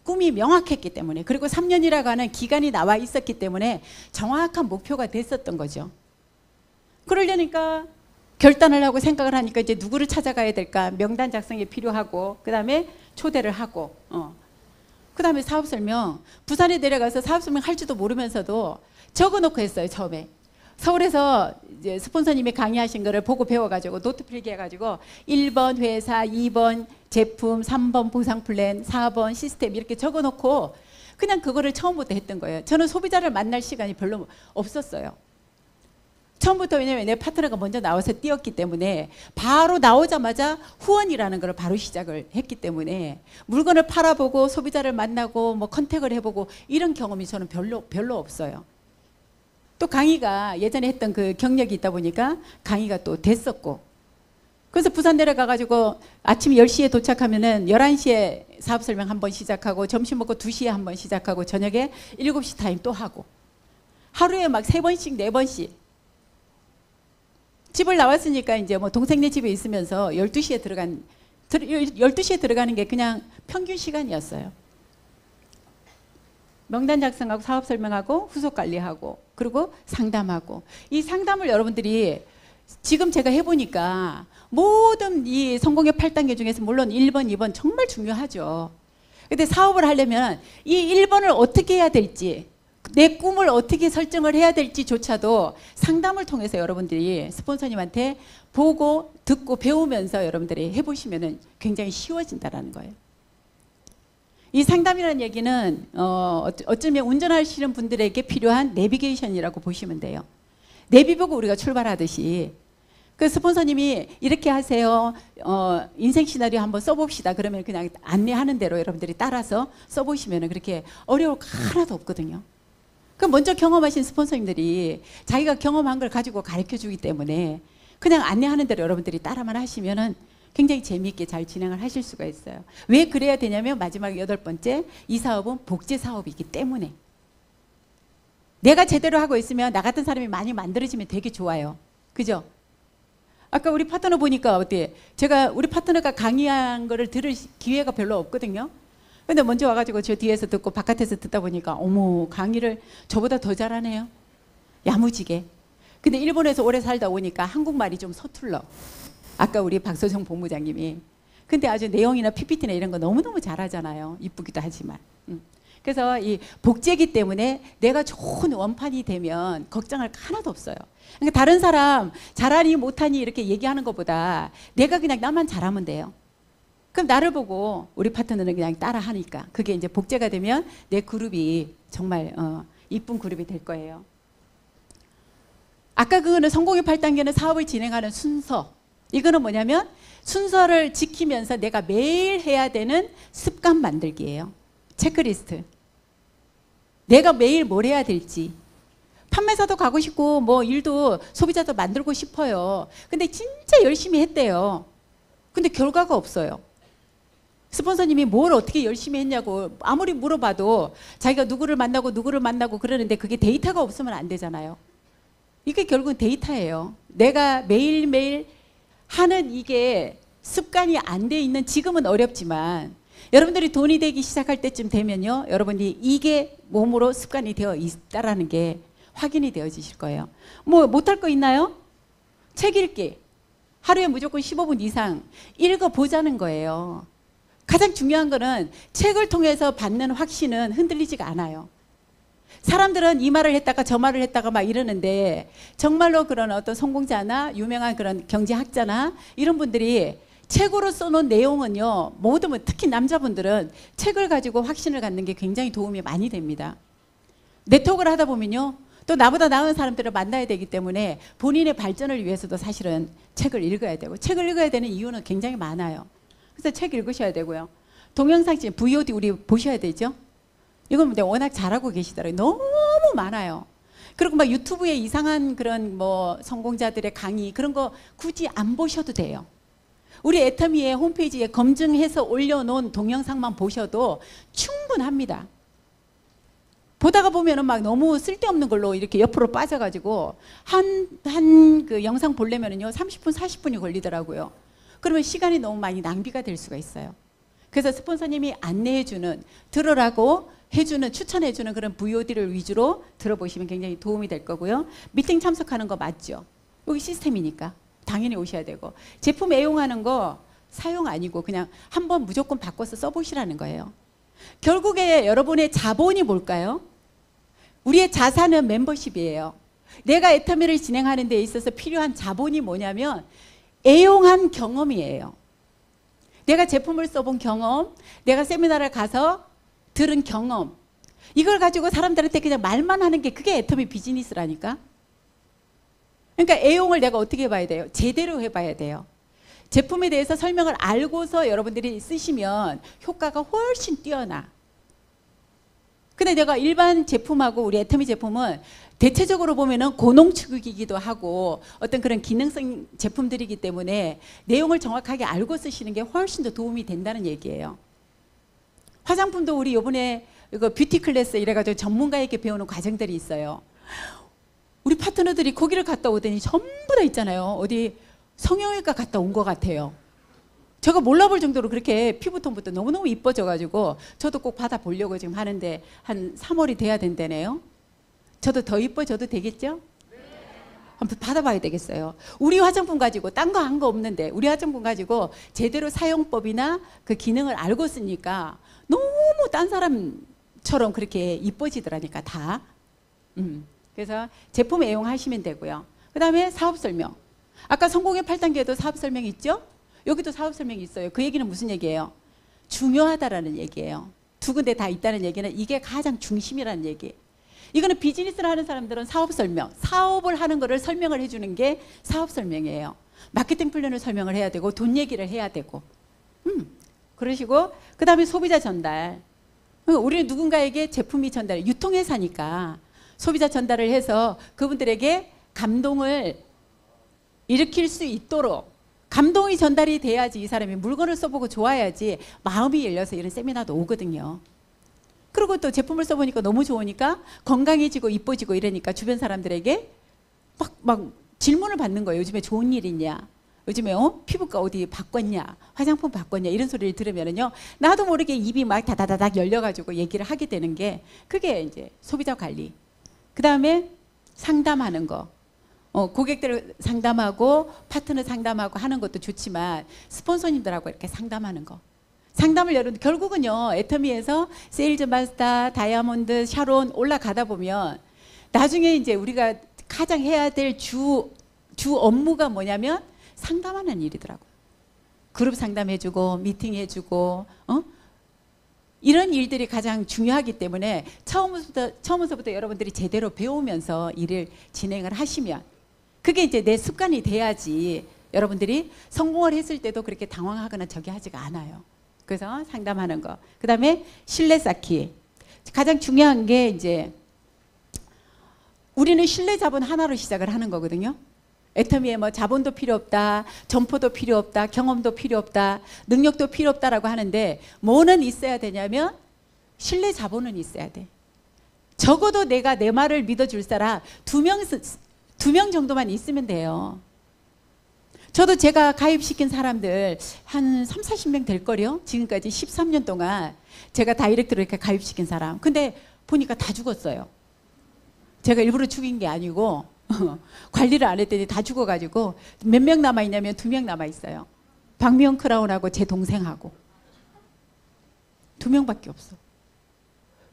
꿈이 명확했기 때문에, 그리고 3년이라고 하는 기간이 나와 있었기 때문에 정확한 목표가 됐었던 거죠. 그러려니까 결단을 하고 생각을 하니까 이제 누구를 찾아가야 될까? 명단 작성이 필요하고, 그 다음에 초대를 하고, 그 다음에 사업 설명, 부산에 내려가서 사업 설명 할지도 모르면서도 적어놓고 했어요. 처음에 서울에서 이제 스폰서님이 강의하신 거를 보고 배워가지고 노트 필기해가지고 1번 회사, 2번 제품, 3번 보상 플랜, 4번 시스템 이렇게 적어놓고 그냥 그거를 처음부터 했던 거예요. 저는 소비자를 만날 시간이 별로 없었어요. 처음부터. 왜냐면 내 파트너가 먼저 나와서 뛰었기 때문에 바로 나오자마자 후원이라는 걸 바로 시작을 했기 때문에 물건을 팔아보고 소비자를 만나고 뭐 컨택을 해보고 이런 경험이 저는 별로 없어요. 또 강의가 예전에 했던 그 경력이 있다 보니까 강의가 또 됐었고, 그래서 부산 내려가가지고 아침 10시에 도착하면은 11시에 사업 설명 한 번 시작하고, 점심 먹고 2시에 한 번 시작하고, 저녁에 7시 타임 또 하고, 하루에 막 3번씩 4번씩. 집을 나왔으니까 이제 뭐 동생네 집에 있으면서 12시에 들어가는 게 그냥 평균 시간이었어요. 명단 작성하고 사업 설명하고 후속 관리하고 그리고 상담하고, 이 상담을 여러분들이 지금 제가 해보니까 모든 이 성공의 8단계 중에서 물론 1번, 2번 정말 중요하죠. 근데 사업을 하려면 이 1번을 어떻게 해야 될지, 내 꿈을 어떻게 설정을 해야 될지조차도 상담을 통해서 여러분들이 스폰서님한테 보고 듣고 배우면서 여러분들이 해보시면 굉장히 쉬워진다는 거예요. 이 상담이라는 얘기는 어쩌면 운전하시는 분들에게 필요한 내비게이션이라고 보시면 돼요. 내비 보고 우리가 출발하듯이 그 스폰서님이 이렇게 하세요. 인생 시나리오 한번 써봅시다. 그러면 그냥 안내하는 대로 여러분들이 따라서 써보시면 그렇게 어려울 거 하나도 없거든요. 그 먼저 경험하신 스폰서님들이 자기가 경험한 걸 가지고 가르쳐 주기 때문에 그냥 안내하는 대로 여러분들이 따라만 하시면은 굉장히 재미있게 잘 진행을 하실 수가 있어요. 왜 그래야 되냐면 마지막 8번째, 이 사업은 복제 사업이기 때문에. 내가 제대로 하고 있으면 나 같은 사람이 많이 만들어지면 되게 좋아요. 그죠? 아까 우리 파트너 보니까 어때요? 제가 우리 파트너가 강의한 거를 들을 기회가 별로 없거든요. 근데 먼저 와가지고 저 뒤에서 듣고 바깥에서 듣다 보니까 어머, 강의를 저보다 더 잘하네요. 야무지게. 근데 일본에서 오래 살다 오니까 한국말이 좀 서툴러. 아까 우리 박소정 본부장님이. 근데 아주 내용이나 PPT나 이런 거 너무너무 잘하잖아요. 이쁘기도 하지만. 그래서 이 복제기 때문에 내가 좋은 원판이 되면 걱정할 거 하나도 없어요. 그러니까 다른 사람 잘하니 못하니 이렇게 얘기하는 것보다 내가 그냥 나만 잘하면 돼요. 그럼 나를 보고 우리 파트너는 그냥 따라 하니까 그게 이제 복제가 되면 내 그룹이 정말 이쁜 그룹이 될 거예요. 아까 그거는 성공의 8단계는 사업을 진행하는 순서. 이거는 뭐냐면 순서를 지키면서 내가 매일 해야 되는 습관 만들기예요. 체크리스트. 내가 매일 뭘 해야 될지. 판매사도 가고 싶고 뭐 일도 소비자도 만들고 싶어요. 근데 진짜 열심히 했대요. 근데 결과가 없어요. 스폰서님이 뭘 어떻게 열심히 했냐고 아무리 물어봐도 자기가 누구를 만나고 그러는데 그게 데이터가 없으면 안 되잖아요. 이게 결국은 데이터예요. 내가 매일매일 하는 이게 습관이 안 돼 있는 지금은 어렵지만 여러분들이 돈이 되기 시작할 때쯤 되면요, 여러분이 이게 몸으로 습관이 되어 있다라는 게 확인이 되어지실 거예요. 뭐 못할 거 있나요? 책 읽기. 하루에 무조건 15분 이상 읽어보자는 거예요. 가장 중요한 거는 책을 통해서 받는 확신은 흔들리지가 않아요. 사람들은 이 말을 했다가 저 말을 했다가 막 이러는데 정말로 그런 어떤 성공자나 유명한 그런 경제학자나 이런 분들이 책으로 써놓은 내용은요, 모든 특히 남자분들은 책을 가지고 확신을 갖는 게 굉장히 도움이 많이 됩니다. 네트워크를 하다 보면요, 또 나보다 나은 사람들을 만나야 되기 때문에 본인의 발전을 위해서도 사실은 책을 읽어야 되고, 책을 읽어야 되는 이유는 굉장히 많아요. 그래서 책 읽으셔야 되고요. 동영상 지금 VOD 우리 보셔야 되죠. 이건 워낙 잘하고 계시더라고요. 너무 많아요. 그리고 막 유튜브에 이상한 그런 뭐 성공자들의 강의 그런 거 굳이 안 보셔도 돼요. 우리 애터미의 홈페이지에 검증해서 올려놓은 동영상만 보셔도 충분합니다. 보다가 보면은 막 너무 쓸데없는 걸로 이렇게 옆으로 빠져가지고 한 그 영상 보려면은요 30분 40분이 걸리더라고요. 그러면 시간이 너무 많이 낭비가 될 수가 있어요. 그래서 스폰서님이 안내해주는, 들으라고 해주는, 추천해주는 그런 VOD를 위주로 들어보시면 굉장히 도움이 될 거고요. 미팅 참석하는 거 맞죠? 여기 시스템이니까 당연히 오셔야 되고, 제품 애용하는 거 사용 아니고 그냥 한번 무조건 바꿔서 써보시라는 거예요. 결국에 여러분의 자본이 뭘까요? 우리의 자산은 멤버십이에요. 내가 애터미를 진행하는 데 있어서 필요한 자본이 뭐냐면 애용한 경험이에요. 내가 제품을 써본 경험, 내가 세미나를 가서 들은 경험, 이걸 가지고 사람들한테 그냥 말만 하는 게 그게 애터미 비즈니스라니까. 그러니까 애용을 내가 어떻게 해봐야 돼요? 제대로 해봐야 돼요. 제품에 대해서 설명을 알고서 여러분들이 쓰시면 효과가 훨씬 뛰어나. 근데 내가 일반 제품하고 우리 애터미 제품은 대체적으로 보면은 고농축이기도 하고 어떤 그런 기능성 제품들이기 때문에 내용을 정확하게 알고 쓰시는 게 훨씬 더 도움이 된다는 얘기예요. 화장품도 우리 요번에 이거 뷰티 클래스 이래가지고 전문가에게 배우는 과정들이 있어요. 우리 파트너들이 거기를 갔다 오더니 전부 다 있잖아요. 어디 성형외과 갔다 온 것 같아요. 제가 몰라볼 정도로 그렇게 피부톤부터 너무너무 이뻐져가지고 저도 꼭 받아보려고 지금 하는데 한 3월이 돼야 된다네요. 저도 더 이뻐져도 되겠죠? 한번 받아봐야 되겠어요. 우리 화장품 가지고 딴 거 한 거 없는데 우리 화장품 가지고 제대로 사용법이나 그 기능을 알고 쓰니까 너무 딴 사람처럼 그렇게 이뻐지더라니까 다. 그래서 제품 애용하시면 되고요. 그 다음에 사업 설명. 아까 성공의 8단계에도 사업 설명 있죠? 여기도 사업 설명이 있어요. 그 얘기는 무슨 얘기예요? 중요하다라는 얘기예요. 두 군데 다 있다는 얘기는 이게 가장 중심이라는 얘기. 이거는 비즈니스를 하는 사람들은 사업 설명, 사업을 하는 거를 설명을 해주는 게 사업 설명이에요. 마케팅 플랜을 설명을 해야 되고 돈 얘기를 해야 되고 그러시고 그 다음에 소비자 전달. 우리는 누군가에게 제품이 전달, 유통회사니까 소비자 전달을 해서 그분들에게 감동을 일으킬 수 있도록 감동이 전달이 돼야지 이 사람이 물건을 써보고 좋아야지 마음이 열려서 이런 세미나도 오거든요. 그리고 또 제품을 써보니까 너무 좋으니까 건강해지고 이뻐지고 이러니까 주변 사람들에게 막 질문을 받는 거예요. 요즘에 좋은 일 있냐? 요즘에 피부과 어디 바꿨냐? 화장품 바꿨냐? 이런 소리를 들으면은요. 나도 모르게 입이 막 다다다닥 열려가지고 얘기를 하게 되는 게 그게 이제 소비자 관리. 그 다음에 상담하는 거. 고객들 상담하고 파트너 상담하고 하는 것도 좋지만 스폰서님들하고 이렇게 상담하는 거. 상담을 여러분 결국은요. 애터미에서 세일즈 마스터, 다이아몬드, 샤론 올라가다 보면 나중에 이제 우리가 가장 해야 될 주 업무가 뭐냐면 상담하는 일이더라고요. 그룹 상담해주고 미팅해주고 이런 일들이 가장 중요하기 때문에 처음부터 여러분들이 제대로 배우면서 일을 진행을 하시면 그게 이제 내 습관이 돼야지 여러분들이 성공을 했을 때도 그렇게 당황하거나 저기 하지가 않아요. 그래서 상담하는 거. 그 다음에 신뢰 쌓기. 가장 중요한 게 이제 우리는 신뢰 자본 하나로 시작을 하는 거거든요. 애터미에 뭐 자본도 필요 없다, 점포도 필요 없다, 경험도 필요 없다, 능력도 필요 없다라고 하는데 뭐는 있어야 되냐면 신뢰 자본은 있어야 돼. 적어도 내가 내 말을 믿어줄 사람 두 명 정도만 있으면 돼요. 저도 제가 가입시킨 사람들 한 3, 40명 될 거요. 지금까지 13년 동안 제가 다이렉트로 이렇게 가입시킨 사람. 근데 보니까 다 죽었어요. 제가 일부러 죽인 게 아니고 관리를 안 했더니 다 죽어가지고 몇 명 남아있냐면 2명 남아있어요. 박미영 크라운하고 제 동생하고 2명밖에 없어.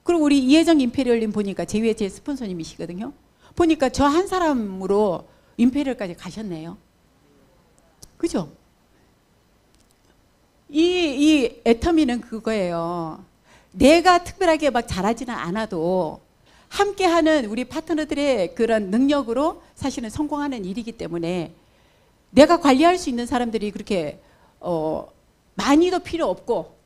그리고 우리 이혜정 임페리얼님 보니까 제 위에 제 스폰서님이시거든요. 보니까 저 한 사람으로 임페리얼까지 가셨네요. 그죠? 이 애터미는 그거예요. 내가 특별하게 막 잘하지는 않아도 함께하는 우리 파트너들의 그런 능력으로 사실은 성공하는 일이기 때문에 내가 관리할 수 있는 사람들이 그렇게 많이도 필요 없고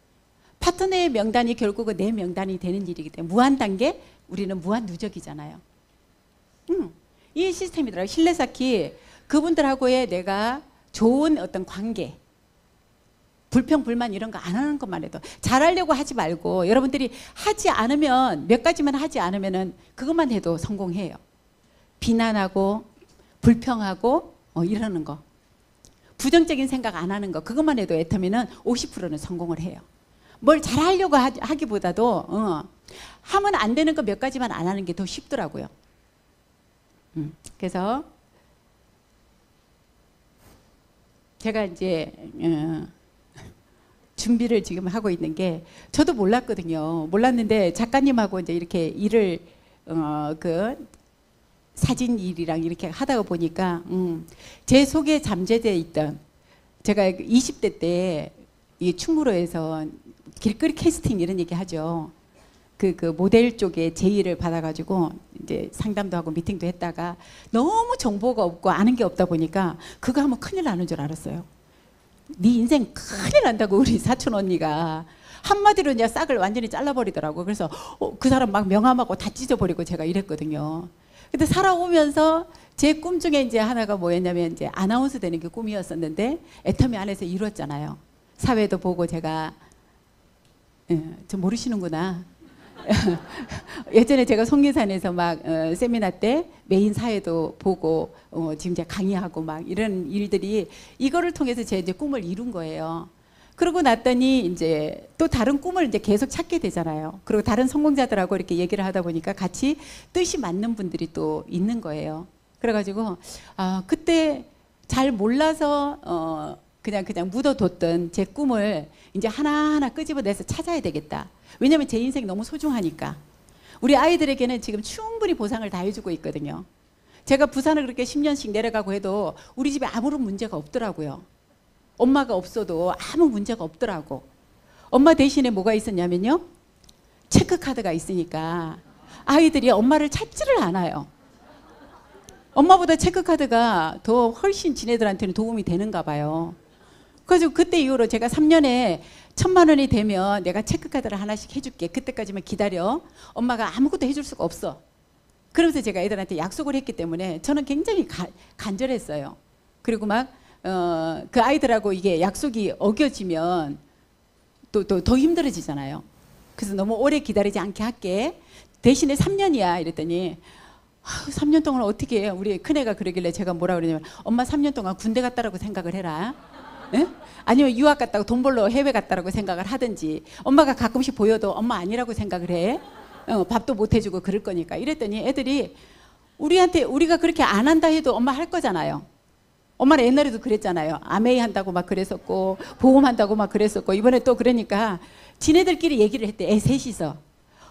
파트너의 명단이 결국은 내 명단이 되는 일이기 때문에 무한 단계 우리는 무한 누적이잖아요. 이 시스템이더라고요. 신뢰 쌓기. 그분들하고의 내가 좋은 어떤 관계, 불평, 불만 이런 거 안 하는 것만 해도 잘하려고 하지 말고 여러분들이 하지 않으면 몇 가지만 하지 않으면은 그것만 해도 성공해요. 비난하고 불평하고 이러는 거. 부정적인 생각 안 하는 거 그것만 해도 애터미는 50%는 성공을 해요. 뭘 잘하려고 하기보다도 하면 안 되는 거 몇 가지만 안 하는 게 더 쉽더라고요. 그래서 제가 이제 준비를 지금 하고 있는 게 저도 몰랐거든요. 몰랐는데 작가님하고 이제 이렇게 일을 그 사진 일이랑 이렇게 하다가 보니까 제 속에 잠재되어 있던 제가 20대 때 이 충무로에서 길거리 캐스팅 이런 얘기 하죠. 그 모델 쪽에 제의를 받아가지고 이제 상담도 하고 미팅도 했다가 너무 정보가 없고 아는 게 없다 보니까 그거 하면 큰일 나는 줄 알았어요. 네 인생 큰일 난다고 우리 사촌 언니가 한마디로 이제 싹을 완전히 잘라버리더라고. 그래서 그 사람 막 명함하고 다 찢어버리고 제가 이랬거든요. 근데 살아오면서 제 꿈 중에 이제 하나가 뭐였냐면 이제 아나운서 되는 게 꿈이었었는데 애터미 안에서 이뤘잖아요. 사회도 보고 제가 저 모르시는구나. 예전에 제가 속리산에서 막 세미나 때 메인 사회도 보고 지금 이제 강의하고 막 이런 일들이 이거를 통해서 제 이제 꿈을 이룬 거예요. 그러고 났더니 이제 또 다른 꿈을 이제 계속 찾게 되잖아요. 그리고 다른 성공자들하고 이렇게 얘기를 하다 보니까 같이 뜻이 맞는 분들이 또 있는 거예요. 그래가지고 그때 잘 몰라서 그냥 묻어뒀던 제 꿈을 이제 하나하나 끄집어내서 찾아야 되겠다. 왜냐면 제 인생 너무 소중하니까. 우리 아이들에게는 지금 충분히 보상을 다 해주고 있거든요. 제가 부산을 그렇게 10년씩 내려가고 해도 우리 집에 아무런 문제가 없더라고요. 엄마가 없어도 아무 문제가 없더라고. 엄마 대신에 뭐가 있었냐면요. 체크카드가 있으니까 아이들이 엄마를 찾지를 않아요. 엄마보다 체크카드가 더 훨씬 지네들한테는 도움이 되는가 봐요. 그래서 그때 이후로 제가 3년에 1,000만 원이 되면 내가 체크카드를 하나씩 해줄게. 그때까지만 기다려. 엄마가 아무것도 해줄 수가 없어. 그러면서 제가 애들한테 약속을 했기 때문에 저는 굉장히 간절했어요. 그리고 막 그 아이들하고 이게 약속이 어겨지면 또 더 힘들어지잖아요. 그래서 너무 오래 기다리지 않게 할게. 대신에 3년이야 이랬더니 3년 동안 어떻게 해? 우리 큰애가 그러길래 제가 뭐라 그러냐면 엄마 3년 동안 군대 갔다라고 생각을 해라. 에? 아니면 유학 갔다고 돈 벌러 해외 갔다라고 생각을 하든지 엄마가 가끔씩 보여도 엄마 아니라고 생각을 해. 밥도 못 해주고 그럴 거니까. 이랬더니 애들이 우리한테 우리가 그렇게 안 한다 해도 엄마 할 거잖아요. 엄마는 옛날에도 그랬잖아요. 아메이 한다고 막 그랬었고 보험한다고 막 그랬었고 이번에 또 그러니까 지네들끼리 얘기를 했대. 애 셋이서.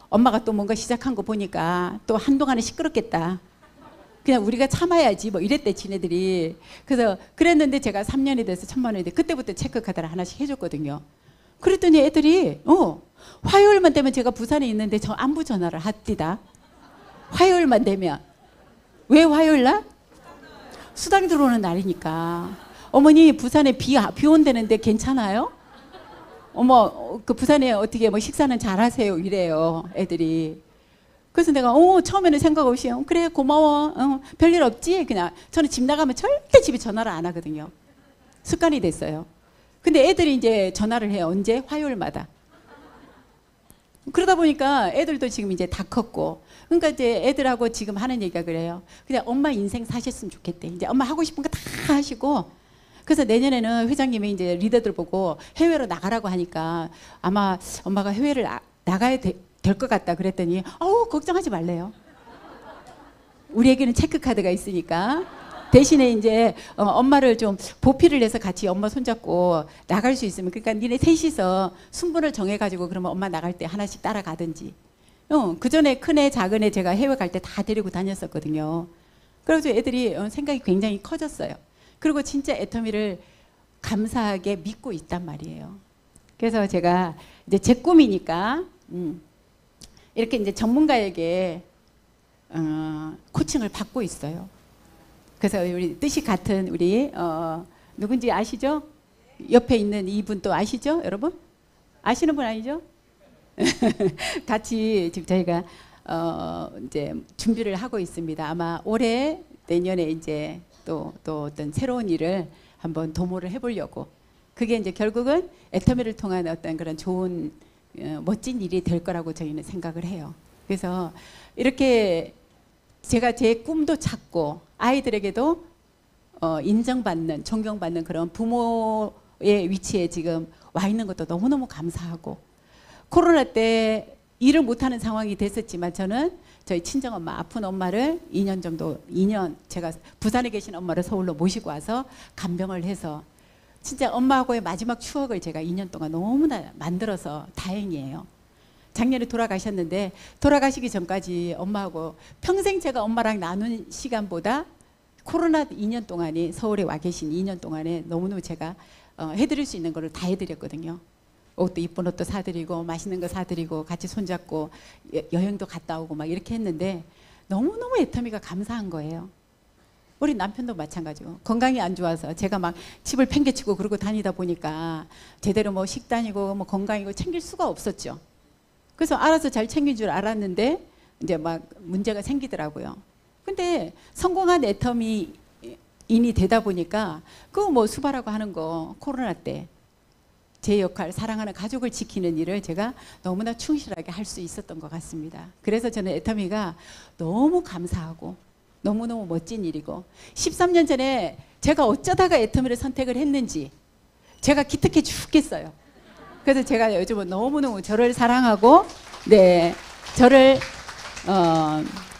엄마가 또 뭔가 시작한 거 보니까 또 한동안은 시끄럽겠다. 그냥 우리가 참아야지 뭐 이랬대 지네들이. 그래서 그랬는데 제가 3년이 돼서 1,000만 원이 돼. 그때부터 체크카드를 하나씩 해줬거든요. 그랬더니 애들이 화요일만 되면 제가 부산에 있는데 저 안부 전화를 합디다. 화요일만 되면. 왜 화요일 날? 수당 들어오는 날이니까. 어머니 부산에 비 온다는데 괜찮아요? 어머 그 부산에 어떻게 뭐 식사는 잘 하세요 이래요 애들이. 그래서 내가 처음에는 생각 없이 그래 고마워 별일 없지 그냥. 저는 집 나가면 절대 집에 전화를 안 하거든요. 습관이 됐어요. 근데 애들이 이제 전화를 해요. 언제? 화요일마다. 그러다 보니까 애들도 지금 이제 다 컸고 그러니까 이제 애들하고 지금 하는 얘기가 그래요. 그냥 엄마 인생 사셨으면 좋겠대. 이제 엄마 하고 싶은 거 다 하시고. 그래서 내년에는 회장님이 이제 리더들 보고 해외로 나가라고 하니까 아마 엄마가 해외를 나가야 될 것 같다 그랬더니 걱정하지 말래요. 우리에게는 체크카드가 있으니까 대신에 이제 엄마를 좀 보필을 해서 같이 엄마 손잡고 나갈 수 있으면 그러니까 니네 셋이서 순번을 정해가지고 그러면 엄마 나갈 때 하나씩 따라가든지. 그 전에 큰애 작은애 제가 해외 갈 때 다 데리고 다녔었거든요. 그래서 애들이 생각이 굉장히 커졌어요. 그리고 진짜 애터미를 감사하게 믿고 있단 말이에요. 그래서 제가 이제 제 꿈이니까 이렇게 이제 전문가에게 코칭을 받고 있어요. 그래서 우리 뜻이 같은 우리 누군지 아시죠? 옆에 있는 이분 또 아시죠, 여러분? 아시는 분 아니죠? 같이 지금 저희가 이제 준비를 하고 있습니다. 아마 올해 내년에 이제 또 어떤 새로운 일을 한번 도모를 해보려고. 그게 이제 결국은 애터미를 통한 어떤 그런 좋은 멋진 일이 될 거라고 저희는 생각을 해요. 그래서 이렇게 제가 제 꿈도 찾고 아이들에게도 인정받는, 존경받는 그런 부모의 위치에 지금 와 있는 것도 너무너무 감사하고 코로나 때 일을 못하는 상황이 됐었지만 저는 저희 친정엄마, 아픈 엄마를 2년 제가 부산에 계신 엄마를 서울로 모시고 와서 간병을 해서 진짜 엄마하고의 마지막 추억을 제가 2년 동안 너무나 만들어서 다행이에요. 작년에 돌아가셨는데 돌아가시기 전까지 엄마하고 평생 제가 엄마랑 나눈 시간보다 코로나 2년 동안이 서울에 와 계신 2년 동안에 너무너무 제가 해드릴 수 있는 거를 다 해드렸거든요. 옷도 이쁜 옷도 사드리고 맛있는 거 사드리고 같이 손잡고 여행도 갔다 오고 막 이렇게 했는데 너무너무 애터미가 감사한 거예요. 우리 남편도 마찬가지고 건강이 안 좋아서 제가 막 집을 팽개치고 그러고 다니다 보니까 제대로 뭐 식단이고 뭐 건강이고 챙길 수가 없었죠. 그래서 알아서 잘 챙긴 줄 알았는데 이제 막 문제가 생기더라고요. 근데 성공한 애터미인이 되다 보니까 그 뭐 수발하고 하는 거 코로나 때 제 역할, 사랑하는 가족을 지키는 일을 제가 너무나 충실하게 할 수 있었던 것 같습니다. 그래서 저는 애터미가 너무 감사하고 너무너무 멋진 일이고 13년 전에 제가 어쩌다가 애터미를 선택을 했는지 제가 기특해 죽겠어요. 그래서 제가 요즘은 너무너무 저를 사랑하고 네, 저를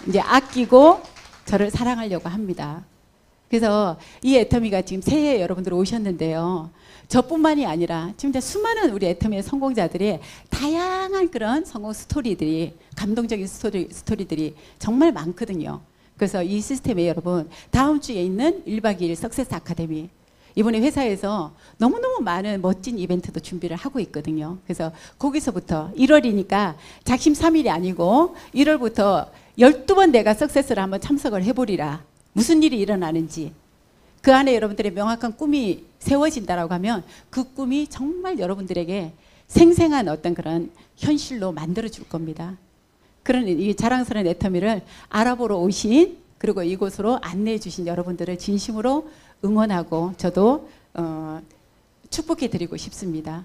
이제 아끼고 저를 사랑하려고 합니다. 그래서 이 애터미가 지금 새해에 여러분들 오셨는데요. 저뿐만이 아니라 지금 수많은 우리 애터미의 성공자들이 다양한 그런 성공 스토리들이 감동적인 스토리들이 정말 많거든요. 그래서 이 시스템에 여러분 다음 주에 있는 1박 2일 석세스 아카데미 이번에 회사에서 너무너무 많은 멋진 이벤트도 준비를 하고 있거든요. 그래서 거기서부터 1월이니까 작심 3일이 아니고 1월부터 12번 내가 석세스를 한번 참석을 해보리라. 무슨 일이 일어나는지 그 안에 여러분들의 명확한 꿈이 세워진다라고 하면 그 꿈이 정말 여러분들에게 생생한 어떤 그런 현실로 만들어 줄 겁니다. 그런 이 자랑스러운 애터미를 알아보러 오신 그리고 이곳으로 안내해 주신 여러분들을 진심으로 응원하고 저도 축복해 드리고 싶습니다.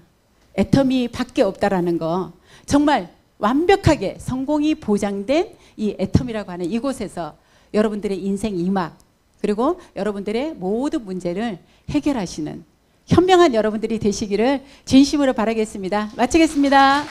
애터미 밖에 없다라는 거 정말 완벽하게 성공이 보장된 이 애터미라고 하는 이곳에서 여러분들의 인생 2막 그리고 여러분들의 모든 문제를 해결하시는 현명한 여러분들이 되시기를 진심으로 바라겠습니다. 마치겠습니다.